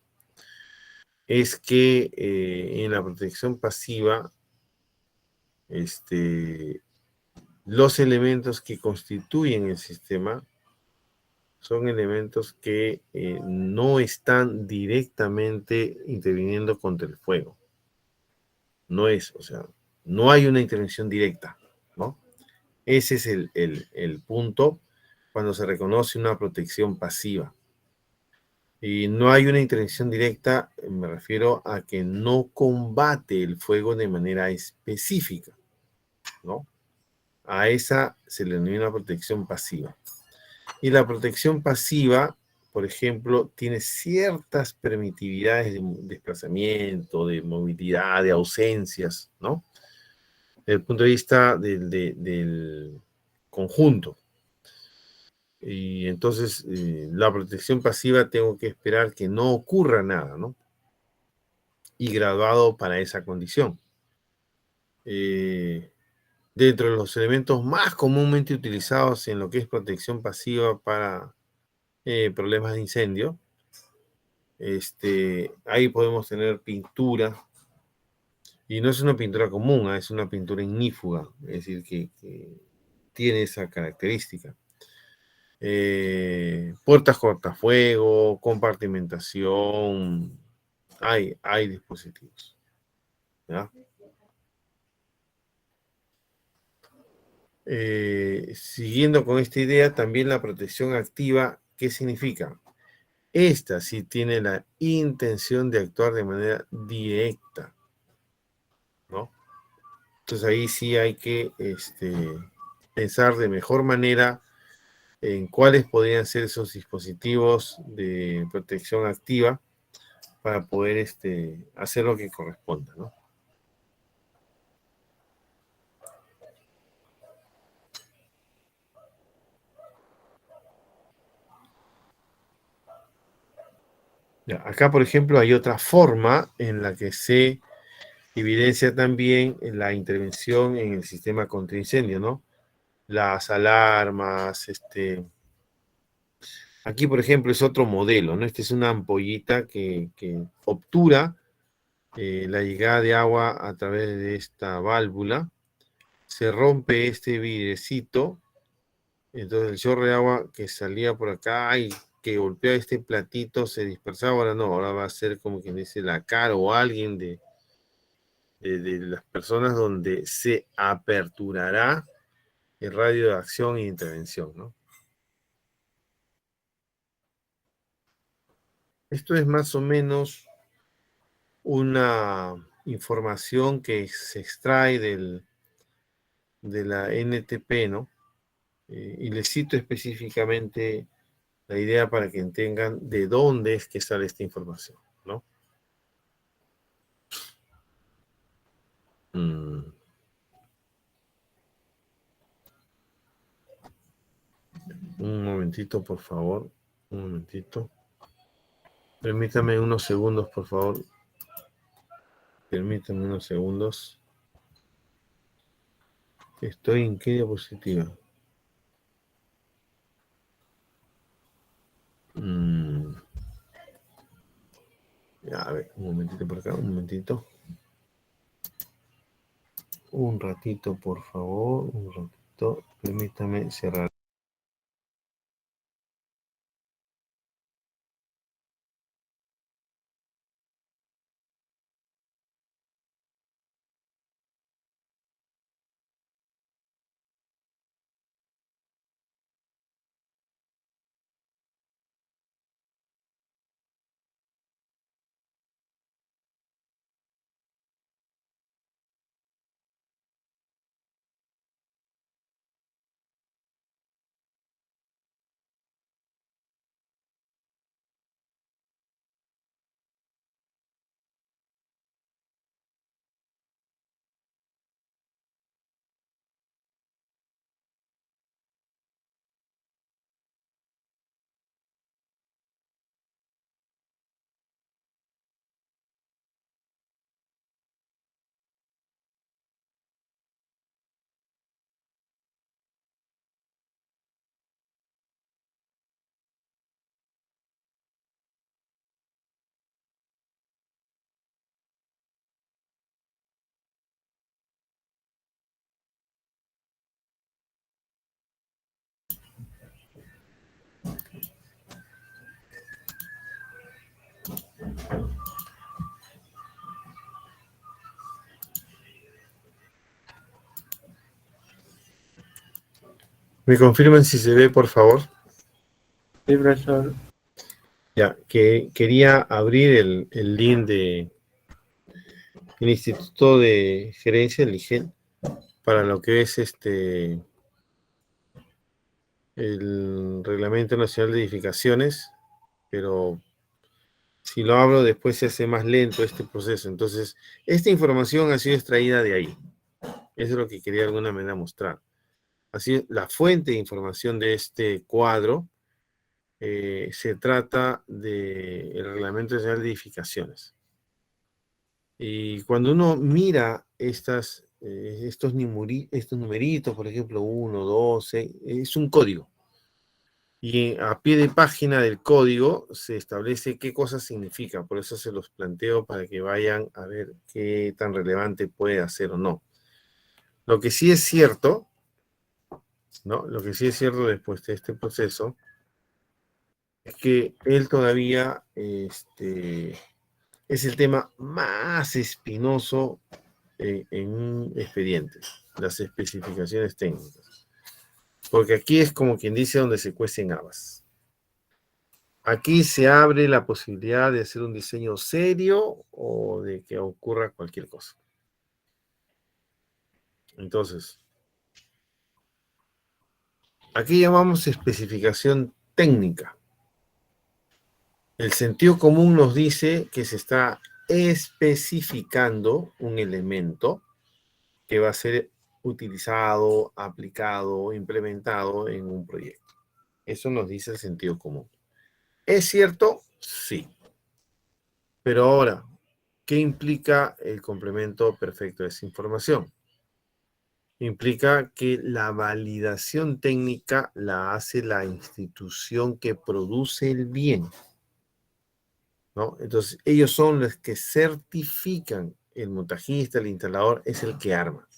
es que en la protección pasiva, los elementos que constituyen el sistema son elementos que no están directamente interviniendo contra el fuego. No es, o sea, no hay una intervención directa, ¿no? Ese es el punto cuando se reconoce una protección pasiva. Y no hay una intervención directa, me refiero a que no combate el fuego de manera específica, ¿no? A esa se le denomina protección pasiva. Y la protección pasiva, por ejemplo, tiene ciertas permitividades de desplazamiento, de movilidad, de ausencias, ¿no? Desde el punto de vista del conjunto. Y entonces, la protección pasiva tengo que esperar que no ocurra nada, ¿no? Y graduado para esa condición. Dentro de los elementos más comúnmente utilizados en lo que es protección pasiva para problemas de incendio, ahí podemos tener pintura, y no es una pintura común, es una pintura ignífuga, es decir, que tiene esa característica. Puertas cortafuego, compartimentación, hay dispositivos, ¿ya? Siguiendo con esta idea, también la protección activa, ¿qué significa? Esta sí tiene la intención de actuar de manera directa, ¿no? Entonces ahí sí hay que pensar de mejor manera en cuáles podrían ser esos dispositivos de protección activa para poder hacer lo que corresponda, ¿no? Ya, acá, por ejemplo, hay otra forma en la que se evidencia también la intervención en el sistema contra incendio, ¿no? Las alarmas, aquí, por ejemplo, es otro modelo, ¿no? Este es una ampollita que obtura la llegada de agua a través de esta válvula. Se rompe este vidrecito, entonces el chorro de agua que salía por acá y que golpea este platito se dispersaba. Ahora no, ahora va a ser como quien dice la cara o alguien de las personas donde se aperturará el radio de acción e intervención, ¿no? Esto es más o menos una información que se extrae de la NTP, ¿no? Y les cito específicamente la idea para que entiendan de dónde es que sale esta información, ¿no? Mm, un momentito, por favor. Un momentito. Permítame unos segundos, por favor. Permítame unos segundos. Estoy en qué diapositiva. Mm, ya, a ver, un momentito por acá, un momentito. Un ratito, por favor, un ratito. Permítame cerrar. ¿Me confirman si se ve, por favor? Sí, profesor. Ya, que quería abrir el link del Instituto de Gerencia, el IGEL, para lo que es el Reglamento Nacional de Edificaciones, pero si lo abro después se hace más lento este proceso. Entonces, esta información ha sido extraída de ahí. Eso es lo que quería de alguna manera mostrar. Así, la fuente de información de este cuadro se trata del Reglamento Nacional de Edificaciones. Y cuando uno mira estos numeritos, por ejemplo, 1, 2, 6, es un código. Y a pie de página del código se establece qué cosa significa. Por eso se los planteo para que vayan a ver qué tan relevante puede hacer o no. Lo que sí es cierto, ¿no? Lo que sí es cierto después de este proceso es que él todavía es el tema más espinoso en un expediente, las especificaciones técnicas. Porque aquí es como quien dice donde se cuecen habas. Aquí se abre la posibilidad de hacer un diseño serio o de que ocurra cualquier cosa. Entonces, aquí llamamos especificación técnica. El sentido común nos dice que se está especificando un elemento que va a ser utilizado, aplicado, implementado en un proyecto. Eso nos dice el sentido común. ¿Es cierto? Sí. Pero ahora, ¿qué implica el complemento perfecto de esa información? Implica que la validación técnica la hace la institución que produce el bien, ¿no? Entonces, ellos son los que certifican. El montajista, el instalador, es el que arma,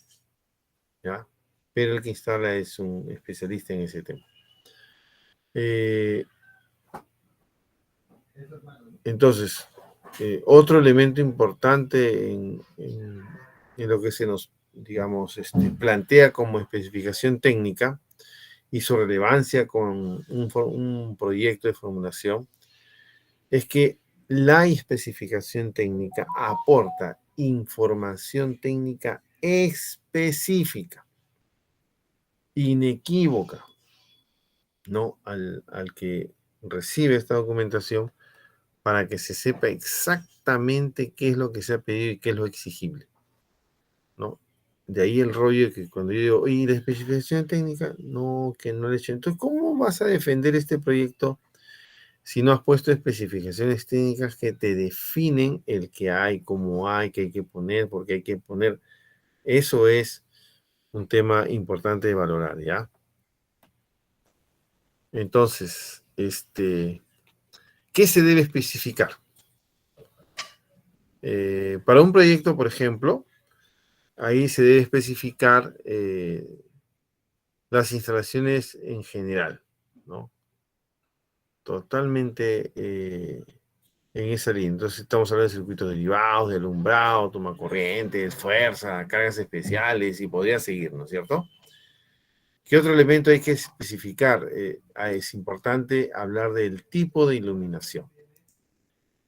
¿ya? Pero el que instala es un especialista en ese tema. Entonces, otro elemento importante en lo que se nos, digamos, plantea como especificación técnica y su relevancia con un proyecto de formulación es que la especificación técnica aporta información técnica específica, inequívoca, ¿no? Al que recibe esta documentación para que se sepa exactamente qué es lo que se ha pedido y qué es lo exigible, ¿no? De ahí el rollo de que cuando yo digo, oye, la especificación técnica, no, que no le he hecho. Entonces, ¿cómo vas a defender este proyecto si no has puesto especificaciones técnicas que te definen el que hay, cómo hay, qué hay que poner, por qué hay que poner? Eso es un tema importante de valorar, ¿ya? Entonces, ¿qué se debe especificar? Para un proyecto, por ejemplo, ahí se debe especificar las instalaciones en general, ¿no? Totalmente en esa línea. Entonces estamos hablando de circuitos derivados, de alumbrado, toma corrientes, fuerza, cargas especiales y podría seguir, ¿no es cierto? ¿Qué otro elemento hay que especificar? Es importante hablar del tipo de iluminación.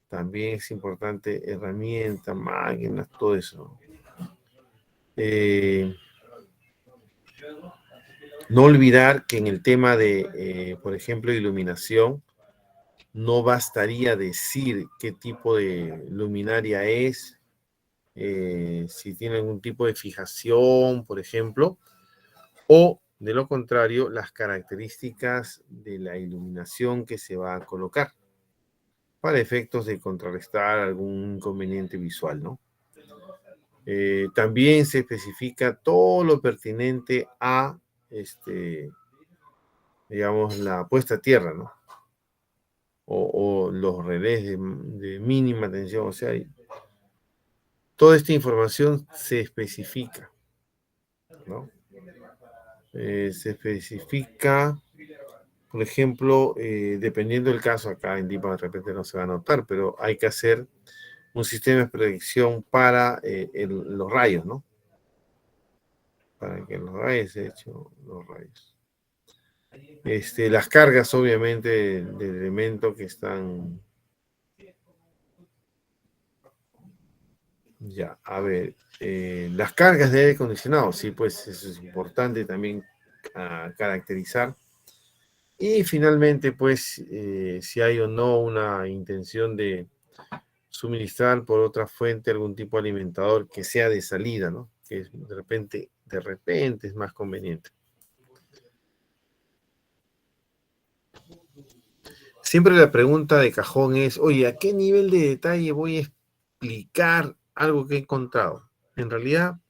También es importante herramientas, máquinas, todo eso. No olvidar que en el tema de, por ejemplo, iluminación, no bastaría decir qué tipo de luminaria es, si tiene algún tipo de fijación, por ejemplo, o de lo contrario, las características de la iluminación que se va a colocar para efectos de contrarrestar algún inconveniente visual, ¿no? También se especifica todo lo pertinente a, digamos, la puesta a tierra, ¿no? O los relés de mínima tensión, o sea, toda esta información se especifica, ¿no? Se especifica por ejemplo, dependiendo del caso, acá en DIPA de repente no se va a notar, pero hay que hacer un sistema de predicción para los rayos, ¿no? Para que los rayos, de hecho, los rayos. Las cargas, obviamente, de elementos que están... Ya, a ver, las cargas de aire acondicionado, sí, pues eso es importante también caracterizar. Y finalmente, pues, si hay o no una intención de suministrar por otra fuente algún tipo de alimentador que sea de salida, ¿no? Que de repente es más conveniente. Siempre la pregunta de cajón es, oye, ¿a qué nivel de detalle voy a explicar algo que he encontrado? En realidad,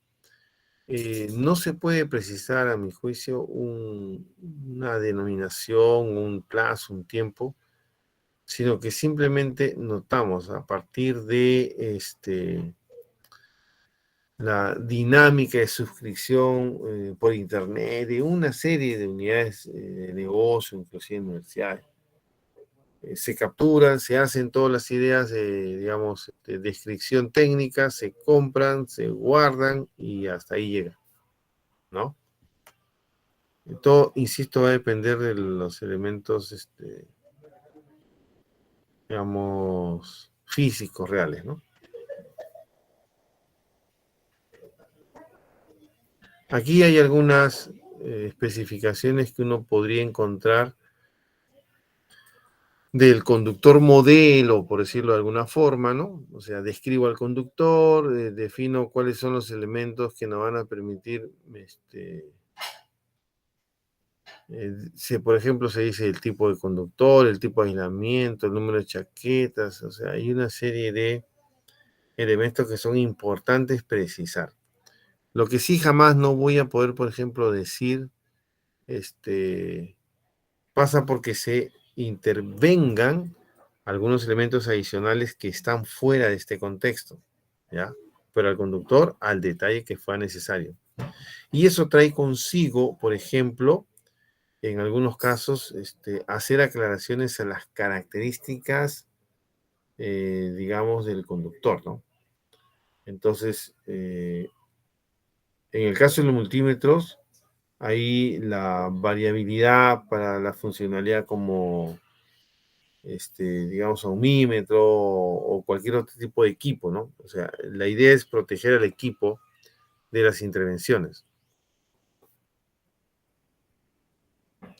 no se puede precisar, a mi juicio, una denominación, un plazo, un tiempo, sino que simplemente notamos a partir de la dinámica de suscripción por Internet de una serie de unidades de negocio, inclusive universidades. Se capturan, se hacen todas las ideas digamos, de descripción técnica, se compran, se guardan y hasta ahí llega, ¿no? Todo, insisto, va a depender de los elementos, digamos, físicos reales, ¿no? Aquí hay algunas especificaciones que uno podría encontrar del conductor modelo, por decirlo de alguna forma, ¿no? O sea, describo al conductor, defino cuáles son los elementos que nos van a permitir, por ejemplo, se dice el tipo de conductor, el tipo de aislamiento, el número de chaquetas, o sea, hay una serie de elementos que son importantes precisar. Lo que sí jamás no voy a poder, por ejemplo, decir, pasa porque se intervengan algunos elementos adicionales que están fuera de este contexto, ¿ya? Pero al conductor, al detalle que fue necesario. Y eso trae consigo, por ejemplo, en algunos casos, hacer aclaraciones a las características, digamos, del conductor, ¿no? Entonces, en el caso de los multímetros, ahí la variabilidad para la funcionalidad como digamos, ohmímetro o cualquier otro tipo de equipo, ¿no? O sea, la idea es proteger al equipo de las intervenciones.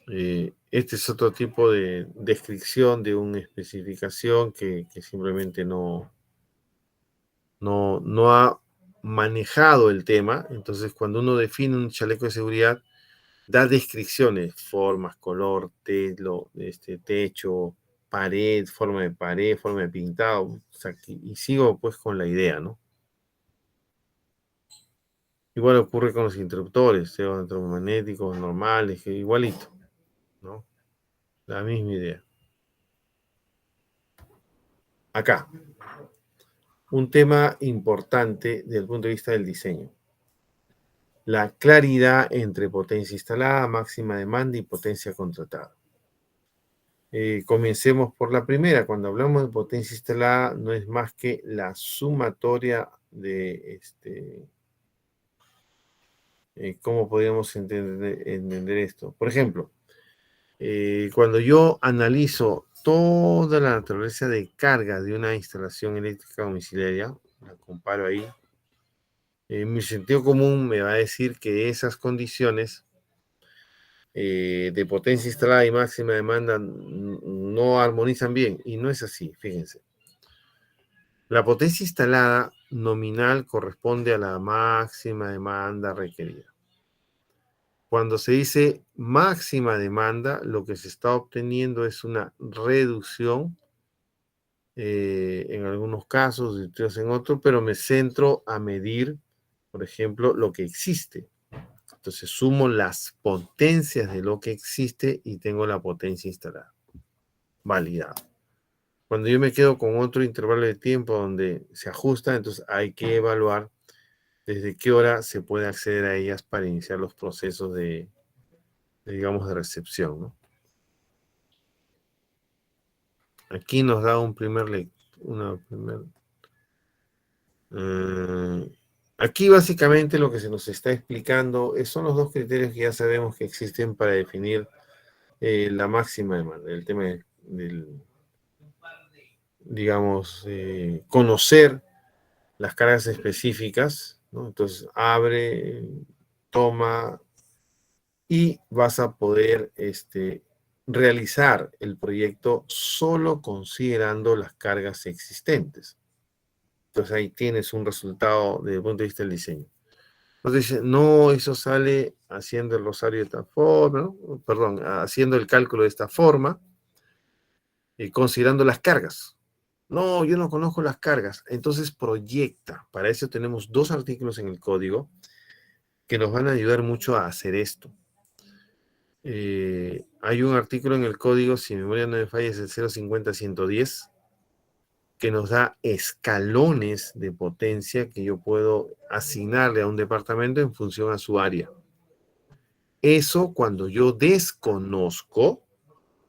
Este es otro tipo de descripción de una especificación que simplemente no ha manejado el tema. Entonces, cuando uno define un chaleco de seguridad, da descripciones, formas, color, techo, pared, forma de pintado. O sea, y sigo pues con la idea, ¿no? Igual ocurre con los interruptores, sea electromagnéticos normales, igualito, ¿no? La misma idea. Acá, un tema importante desde el punto de vista del diseño. La claridad entre potencia instalada, máxima demanda y potencia contratada. Comencemos por la primera. Cuando hablamos de potencia instalada, no es más que la sumatoria de, ¿cómo podríamos entender esto? Por ejemplo, cuando yo analizo toda la naturaleza de carga de una instalación eléctrica domiciliaria, la comparo ahí, mi sentido común me va a decir que esas condiciones de potencia instalada y máxima demanda no armonizan bien, y no es así, fíjense. La potencia instalada nominal corresponde a la máxima demanda requerida. Cuando se dice máxima demanda, lo que se está obteniendo es una reducción en algunos casos, en otros, pero me centro a medir, por ejemplo, lo que existe. Entonces sumo las potencias de lo que existe y tengo la potencia instalada, validada. Cuando yo me quedo con otro intervalo de tiempo donde se ajusta, entonces hay que evaluar desde qué hora se puede acceder a ellas para iniciar los procesos digamos, de recepción, ¿no? Aquí nos da un primer aquí básicamente lo que se nos está explicando son los dos criterios que ya sabemos que existen para definir la máxima demanda, el tema del digamos, conocer las cargas específicas, ¿no? Entonces abre, toma y vas a poder realizar el proyecto solo considerando las cargas existentes. Entonces ahí tienes un resultado desde el punto de vista del diseño. Entonces dice, no, eso sale haciendo el rosario de esta forma, ¿no? Perdón, haciendo el cálculo de esta forma y considerando las cargas. No, yo no conozco las cargas. Entonces proyecta. Para eso tenemos dos artículos en el código que nos van a ayudar mucho a hacer esto. Hay un artículo en el código, si mi memoria no me falla, es el 050-110, que nos da escalones de potencia que yo puedo asignarle a un departamento en función a su área. Eso cuando yo desconozco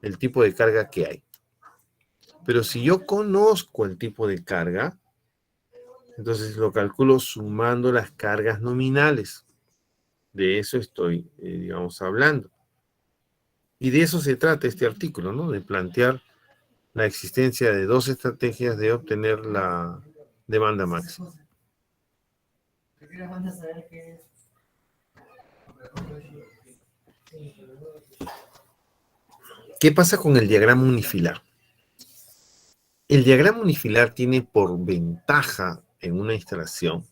el tipo de carga que hay. Pero si yo conozco el tipo de carga, entonces lo calculo sumando las cargas nominales. De eso estoy, digamos, hablando. Y de eso se trata este artículo, ¿no? De plantear la existencia de dos estrategias de obtener la demanda máxima. ¿Qué pasa con el diagrama unifilar? El diagrama unifilar tiene por ventaja en una instalación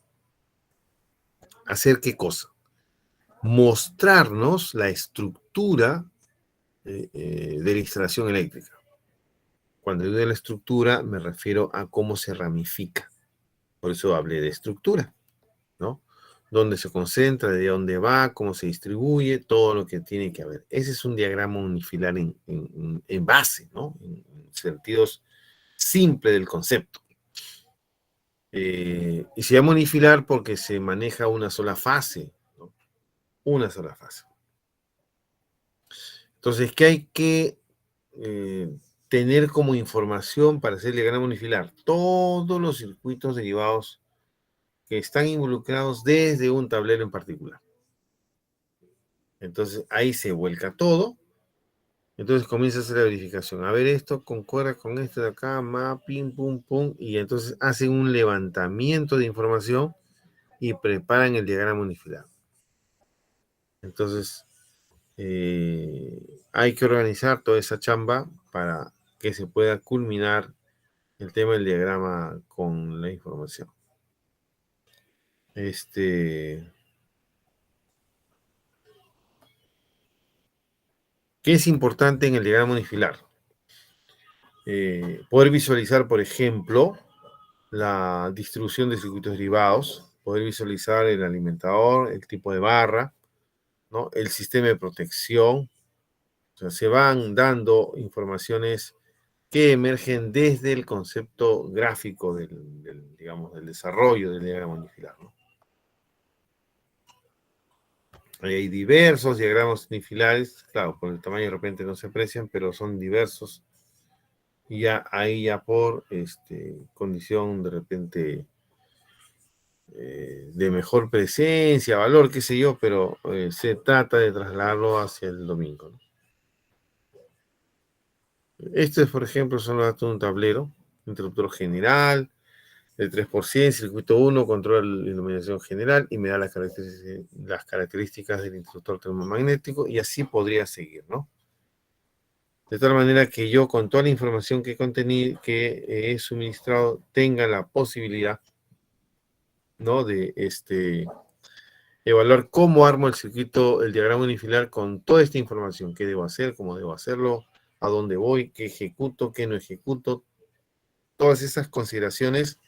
hacer qué cosa? Mostrarnos la estructura de la instalación eléctrica. Cuando digo de la estructura, me refiero a cómo se ramifica. Por eso hablé de estructura, ¿no? Dónde se concentra, de dónde va, cómo se distribuye, todo lo que tiene que haber. Ese es un diagrama unifilar en base, ¿no? En sentidos simples del concepto. Y se llama unifilar porque se maneja una sola fase, ¿no? Una sola fase. Entonces, ¿qué hay que tener como información para hacer el diagrama unifilar? Todos los circuitos derivados que están involucrados desde un tablero en particular. Entonces, ahí se vuelca todo. Entonces comienza a hacer la verificación. A ver, esto concuerda con esto de acá, mapping, pum, pum. Y entonces hacen un levantamiento de información y preparan el diagrama unifilar. Entonces, hay que organizar toda esa chamba para que se pueda culminar el tema del diagrama con la información. ¿Qué es importante en el diagrama unifilar? Poder visualizar, por ejemplo, la distribución de circuitos derivados, poder visualizar el alimentador, el tipo de barra, ¿no? El sistema de protección. O sea, se van dando informaciones que emergen desde el concepto gráfico digamos, del desarrollo del diagrama unifilar, ¿no? Hay diversos diagramas unifilares, claro, por el tamaño de repente no se aprecian, pero son diversos. Y ya ahí ya por condición de repente de mejor presencia, valor, qué sé yo, pero se trata de trasladarlo hacia el domingo, ¿no? Estos, por ejemplo, son los datos de un tablero, interruptor general, el 3%, circuito 1, control de iluminación general, y me da las características del interruptor termomagnético, y así podría seguir, ¿no? De tal manera que yo, con toda la información que he suministrado, tenga la posibilidad, ¿no? De evaluar cómo armo el circuito, el diagrama unifilar con toda esta información. ¿Qué debo hacer? ¿Cómo debo hacerlo? ¿A dónde voy? ¿Qué ejecuto? ¿Qué no ejecuto? Todas esas consideraciones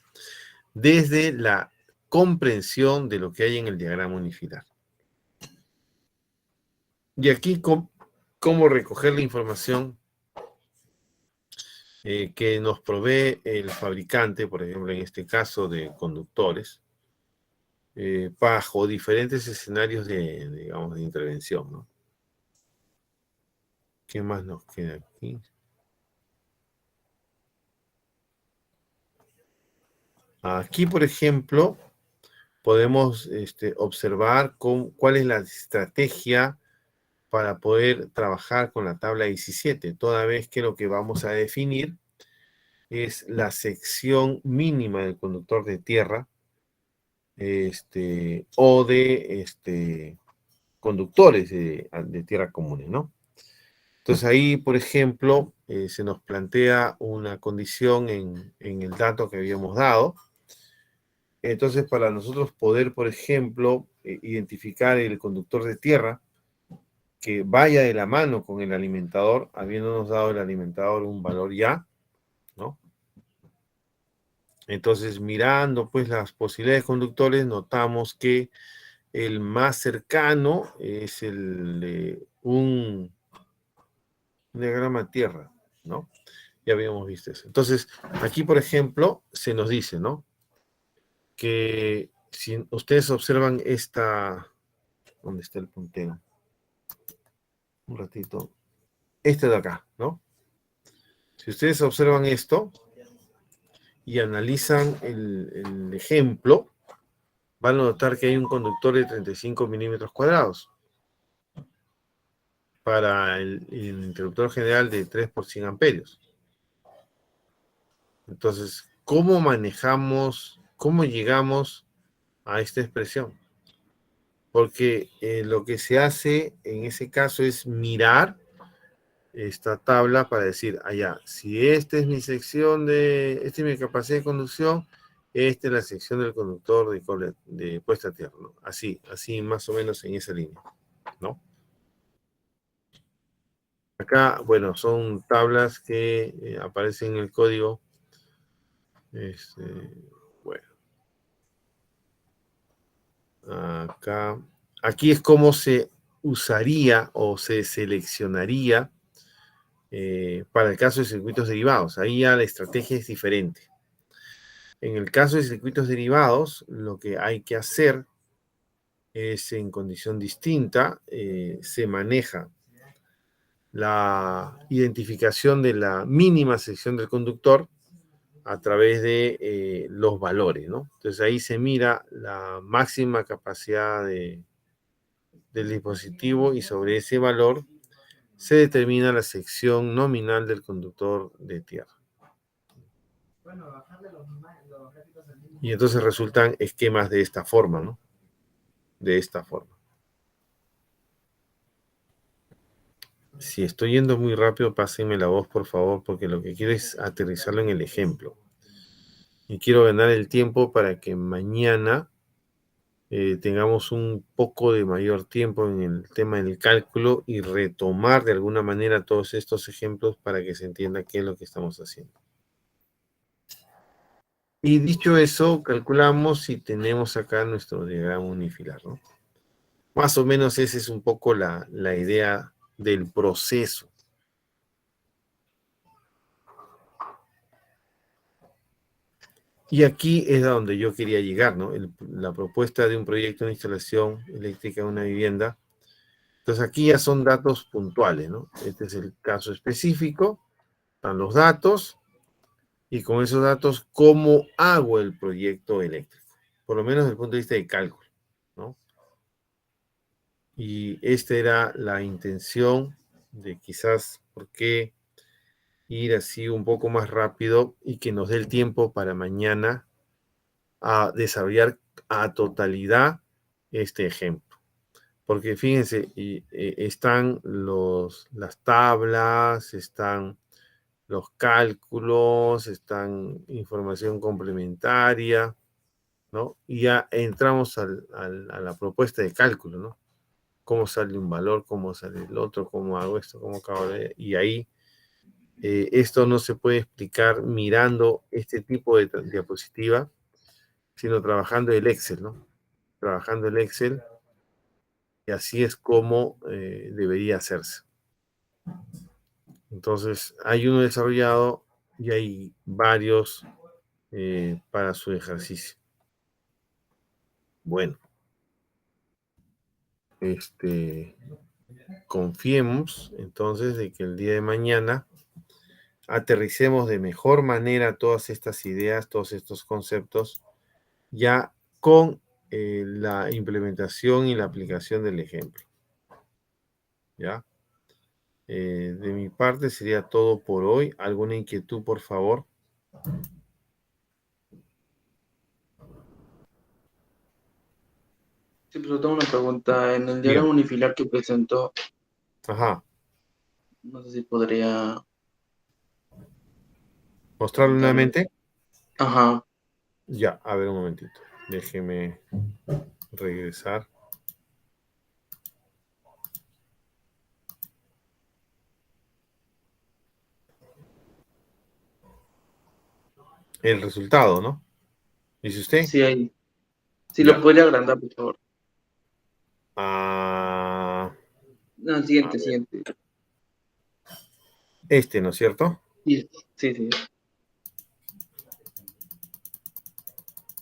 desde la comprensión de lo que hay en el diagrama unifilar. Y aquí, cómo recoger la información que nos provee el fabricante, por ejemplo, en este caso de conductores, bajo diferentes escenarios digamos, de intervención, ¿no? ¿Qué más nos queda aquí? Aquí, por ejemplo, podemos observar cuál es la estrategia para poder trabajar con la tabla 17, toda vez que lo que vamos a definir es la sección mínima del conductor de tierra, o de conductores de tierra comunes, ¿no? Entonces ahí, por ejemplo, se nos plantea una condición en el dato que habíamos dado. Entonces, para nosotros poder, por ejemplo, identificar el conductor de tierra que vaya de la mano con el alimentador, habiéndonos dado el alimentador un valor ya, ¿no? Entonces, mirando pues las posibilidades de conductores, notamos que el más cercano es el de un diagrama tierra, ¿no? Ya habíamos visto eso. Entonces, aquí, por ejemplo, se nos dice, ¿no? Que si ustedes observan esta... ¿Dónde está el puntero? Un ratito. Este de acá, ¿no? Si ustedes observan esto y analizan el ejemplo, van a notar que hay un conductor de 35 milímetros cuadrados para el interruptor general de 3 por 100 amperios. Entonces, ¿cómo manejamos, cómo llegamos a esta expresión? Porque lo que se hace en ese caso es mirar esta tabla para decir, allá, si esta es mi sección esta es mi capacidad de conducción, esta es la sección del conductor de puesta a tierra, ¿no? Así más o menos en esa línea, ¿no? Acá, bueno, son tablas que aparecen en el código. Bueno, acá. Aquí es como se usaría o se seleccionaría para el caso de circuitos derivados. Ahí ya la estrategia es diferente. En el caso de circuitos derivados, lo que hay que hacer es en condición distinta, se maneja la identificación de la mínima sección del conductor a través de los valores, ¿no? Entonces ahí se mira la máxima capacidad del dispositivo y sobre ese valor se determina la sección nominal del conductor de tierra. Y entonces resultan esquemas de esta forma, ¿no? De esta forma. Si estoy yendo muy rápido, pásenme la voz, por favor, porque lo que quiero es aterrizarlo en el ejemplo. Y quiero ganar el tiempo para que mañana tengamos un poco de mayor tiempo en el tema del cálculo y retomar de alguna manera todos estos ejemplos para que se entienda qué es lo que estamos haciendo. Y dicho eso, calculamos si tenemos acá nuestro diagrama unifilar, ¿no? Más o menos esa es un poco la idea del proceso. Y aquí es a donde yo quería llegar, ¿no? La propuesta de un proyecto de instalación eléctrica en una vivienda. Entonces aquí ya son datos puntuales, ¿no? Este es el caso específico, están los datos, y con esos datos, ¿cómo hago el proyecto eléctrico? Por lo menos desde el punto de vista de cálculo, ¿no? Y esta era la intención de quizás, ¿por qué ir así un poco más rápido y que nos dé el tiempo para mañana a desarrollar a totalidad este ejemplo? Porque fíjense, están las tablas, están los cálculos, están información complementaria, ¿no? Y ya entramos a la propuesta de cálculo, ¿no? Cómo sale un valor, cómo sale el otro, cómo hago esto, cómo acabo de... Y ahí esto no se puede explicar mirando este tipo de diapositiva, sino trabajando el Excel, ¿no? Trabajando el Excel, y así es como debería hacerse. Entonces, hay uno desarrollado y hay varios para su ejercicio. Bueno, confiemos entonces de que el día de mañana aterricemos de mejor manera todas estas ideas, todos estos conceptos, ya con la implementación y la aplicación del ejemplo. ¿Ya? De mi parte sería todo por hoy. ¿Alguna inquietud, por favor? Sí, pero tengo una pregunta. En el diagrama Dígame. unifilar que presentó, Ajá. no sé si podría ¿Mostrarlo comentarme. nuevamente? Ajá. Ya, a ver un momentito. Déjeme regresar. El resultado, ¿no? ¿Dice usted? Sí, ahí. Sí, lo Ya. podría agrandar, por favor. Ah, No, a ver. siguiente. Este, ¿no es cierto? Sí, sí, sí.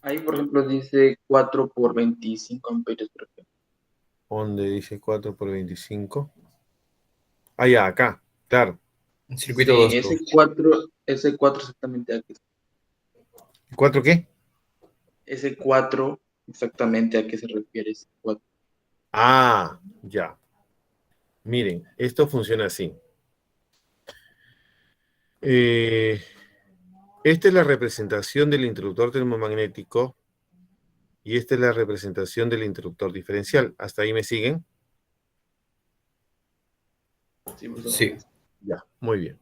Ahí, por ejemplo, dice 4 por 25 amperios, por ejemplo. Donde dice 4 por 25. Ah, ya, acá. Claro. Un circuito Sí, 2 por. ese 4 exactamente a qué, ¿4 qué? ese 4 exactamente a qué se refiere ese 4. Ah, ya. Miren, esto funciona así. Eh, Esta es la representación del interruptor termomagnético y esta es la representación del interruptor diferencial. ¿Hasta ahí me siguen? Sí, por favor. Sí. Ya, muy bien.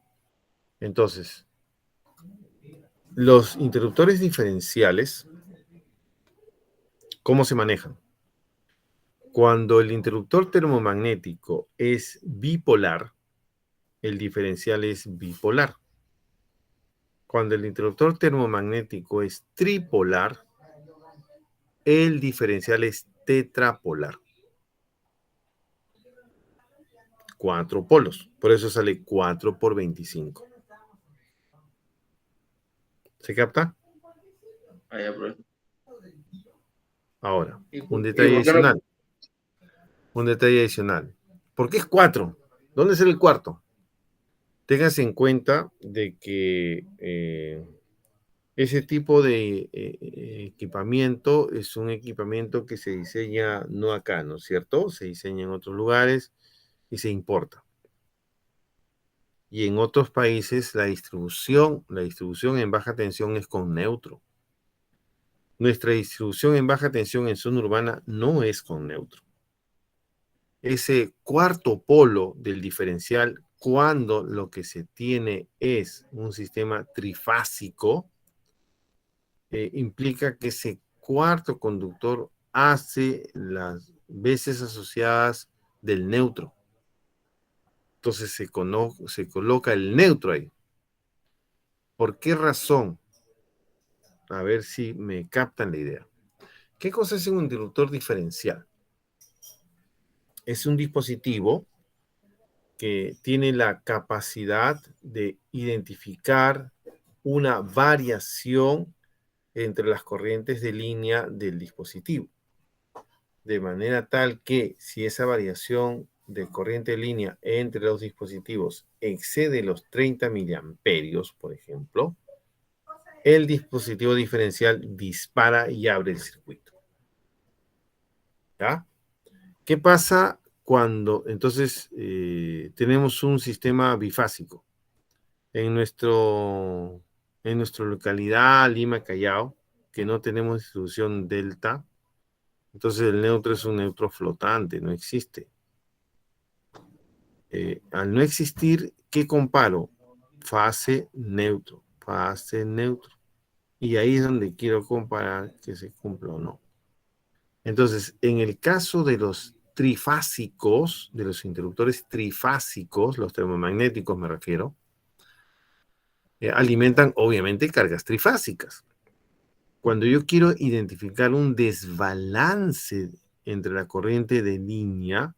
Entonces, los interruptores diferenciales, ¿cómo se manejan? Cuando el interruptor termomagnético es bipolar, el diferencial es bipolar. Cuando el interruptor termomagnético es tripolar, el diferencial es tetrapolar. 4 polos. Por eso sale 4 por 25. ¿Se capta? Allá, por Ahora, ¿Y un y detalle por qué no? adicional. Un detalle adicional. ¿Por qué es 4? ¿Dónde es el cuarto? Téngase en cuenta de que ese tipo de equipamiento es un equipamiento que se diseña no acá, ¿no es cierto? Se diseña en otros lugares y se importa. Y en otros países la distribución en baja tensión es con neutro. Nuestra distribución en baja tensión en zona urbana no es con neutro. Ese cuarto polo del diferencial, cuando lo que se tiene es un sistema trifásico, implica que ese cuarto conductor hace las veces asociadas del neutro. Entonces se coloca el neutro ahí. ¿Por qué razón? A ver si me captan la idea. ¿Qué cosa es un interruptor diferencial? Es un dispositivo que tiene la capacidad de identificar una variación entre las corrientes de línea del dispositivo. De manera tal que si esa variación de corriente de línea entre los dispositivos excede los 30 miliamperios, por ejemplo, el dispositivo diferencial dispara y abre el circuito. ¿Ya? ¿Qué pasa cuando entonces tenemos un sistema bifásico? En nuestra localidad, Lima, Callao, que no tenemos distribución delta, entonces el neutro es un neutro flotante, no existe. Al no existir, ¿qué comparo? Fase neutro, fase neutro. Y ahí es donde quiero comparar que se cumpla o no. Entonces, en el caso de los trifásicos, de los interruptores trifásicos, los termomagnéticos me refiero, alimentan obviamente cargas trifásicas. Cuando yo quiero identificar un desbalance entre la corriente de línea,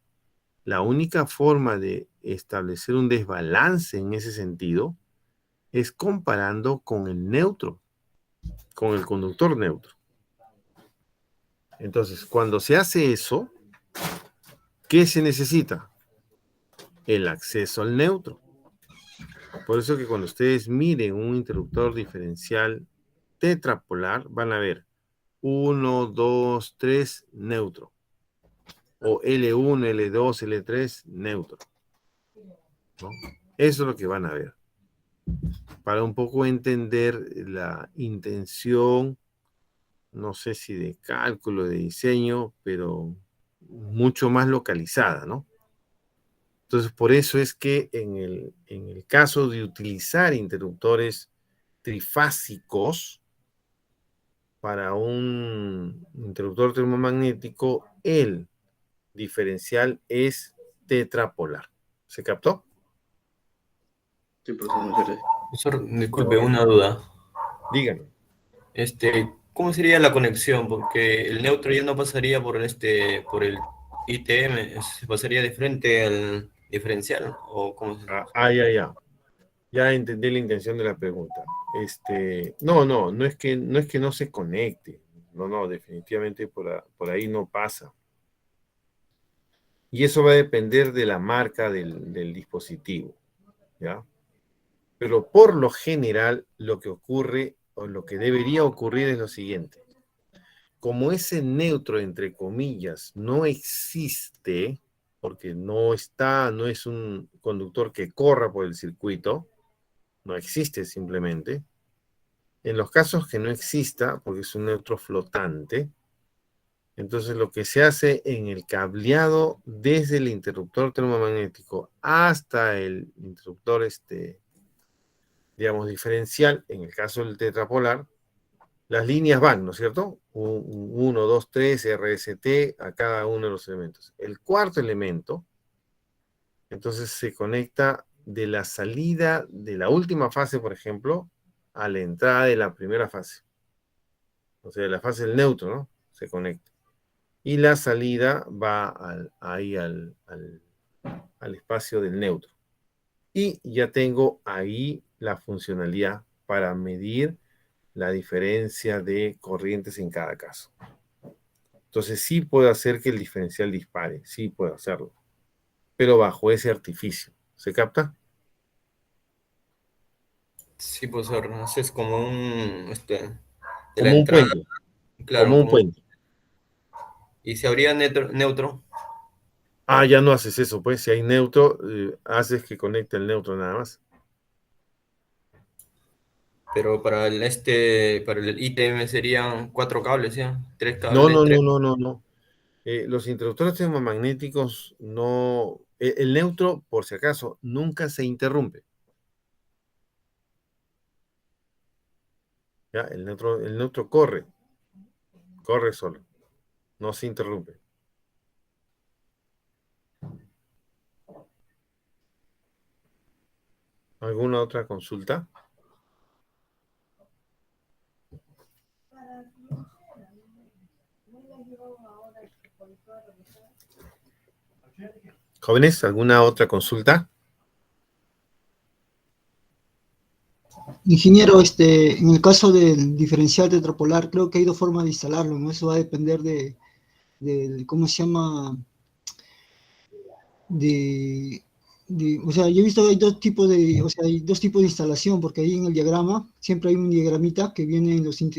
la única forma de establecer un desbalance en ese sentido es comparando con el neutro, con el conductor neutro. Entonces, cuando se hace eso, ¿qué se necesita? El acceso al neutro. Por eso que cuando ustedes miren un interruptor diferencial tetrapolar, van a ver 1, 2, 3, neutro. O L1, L2, L3, neutro, ¿no? Eso es lo que van a ver. Para un poco entender la intención, no sé si de cálculo, de diseño, pero mucho más localizada, ¿no? Entonces, por eso es que en el caso de utilizar interruptores trifásicos para un interruptor termomagnético, el diferencial es tetrapolar. ¿Se captó? Sí, profesor, muchas gracias. Profesor, disculpe, una duda. Díganme. ¿Cómo sería la conexión? Porque el neutro ya no pasaría por el ITM, se pasaría de frente al diferencial, ¿o cómo se Ya. Ya entendí la intención de la pregunta. No es que no se conecte. No, definitivamente por ahí no pasa. Y eso va a depender de la marca del dispositivo, ¿ya? Pero por lo general, lo que ocurre o lo que debería ocurrir es lo siguiente. Como ese neutro, entre comillas, no existe, porque no es un conductor que corra por el circuito, no existe simplemente. En los casos que no exista, porque es un neutro flotante, entonces lo que se hace en el cableado desde el interruptor termomagnético hasta el interruptor, digamos, diferencial, en el caso del tetrapolar, las líneas van, ¿no es cierto? 1, 2, 3, RST a cada uno de los elementos. El cuarto elemento, entonces se conecta de la salida de la última fase, por ejemplo, a la entrada de la primera fase. O sea, la fase del neutro, ¿no? Se conecta. Y la salida va al espacio del neutro. Y ya tengo ahí la funcionalidad para medir la diferencia de corrientes en cada caso. Entonces sí puedo hacer que el diferencial dispare, sí puedo hacerlo, pero bajo ese artificio. ¿Se capta? Sí, profesor, es como de la Como un entrada, puente, como claro, un puente. y se habría neutro, Ya no haces eso, pues si hay neutro, haces que conecte el neutro nada más. pero para el ITM serían 4 cables, ¿ya? Tres No, cables, no, tres. no, no, no, no. Los interruptores termomagnéticos no. El neutro, por si acaso, nunca se interrumpe. ¿Ya? El neutro corre solo, no se interrumpe. ¿Alguna otra consulta? Jóvenes, ¿alguna otra consulta? Ingeniero, en el caso del diferencial tetrapolar, creo que hay dos formas de instalarlo, ¿no? Eso va a depender ¿cómo se llama? De, o sea, yo he visto que hay dos tipos o sea, hay dos tipos de instalación, porque ahí en el diagrama siempre hay un diagramita que viene en los Sí,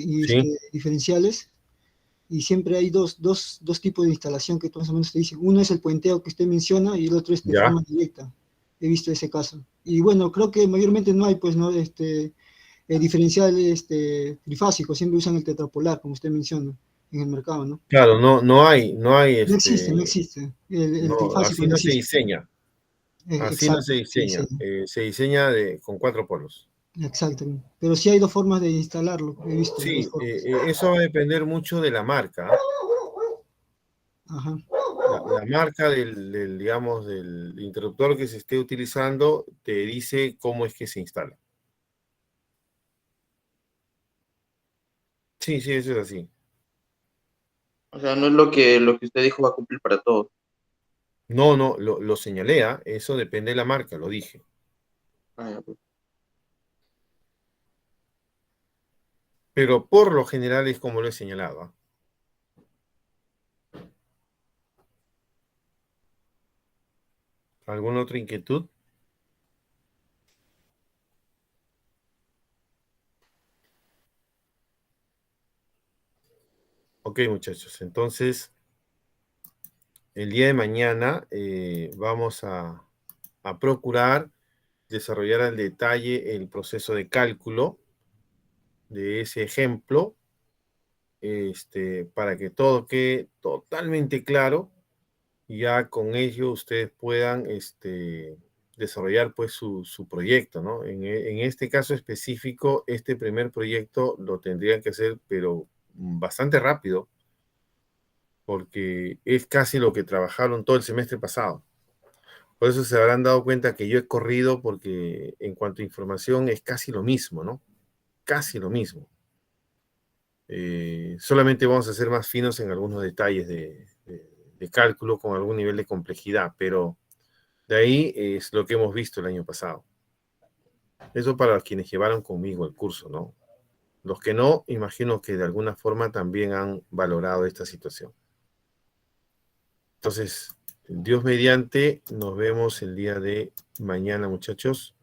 diferenciales, y siempre hay dos tipos de instalación que más o menos te dicen. Uno es el puenteo que usted menciona y el otro es de ya. forma directa. He visto ese caso. Y bueno, creo que mayormente no hay, pues, ¿no? El diferencial trifásico, siempre usan el tetrapolar, como usted menciona, en el mercado, ¿no? Claro, no hay No existe. El no, trifásico así no no se existe. diseña. Así no Exacto, se sí, diseña. sí, Se diseña con 4 polos. exacto. Pero sí hay dos formas de instalarlo, he visto dos Sí, formas. eso va a depender mucho de la marca. Ajá. La marca digamos, del interruptor que se esté utilizando te dice cómo es que se instala. Sí, sí, eso es así. O sea, no es lo que usted dijo va a cumplir para todos. No, lo señalé, ¿ah? Eso depende de la marca, lo dije. Ah, ya, pues. Pero por lo general es como lo he señalado, ¿ah? ¿Alguna otra inquietud? Ok, muchachos, entonces el día de mañana vamos a procurar desarrollar al detalle el proceso de cálculo de ese ejemplo, para que todo quede totalmente claro. Y ya con ello ustedes puedan desarrollar pues su proyecto, ¿no? En este caso específico, este primer proyecto lo tendrían que hacer, pero bastante rápido, porque es casi lo que trabajaron todo el semestre pasado. Por eso se habrán dado cuenta que yo he corrido, porque en cuanto a información es casi lo mismo, ¿no? Casi lo mismo. Solamente vamos a ser más finos en algunos detalles de cálculo con algún nivel de complejidad, pero de ahí es lo que hemos visto el año pasado. Eso para quienes llevaron conmigo el curso, ¿no? Los que no, imagino que de alguna forma también han valorado esta situación. Entonces, Dios mediante, nos vemos el día de mañana, muchachos.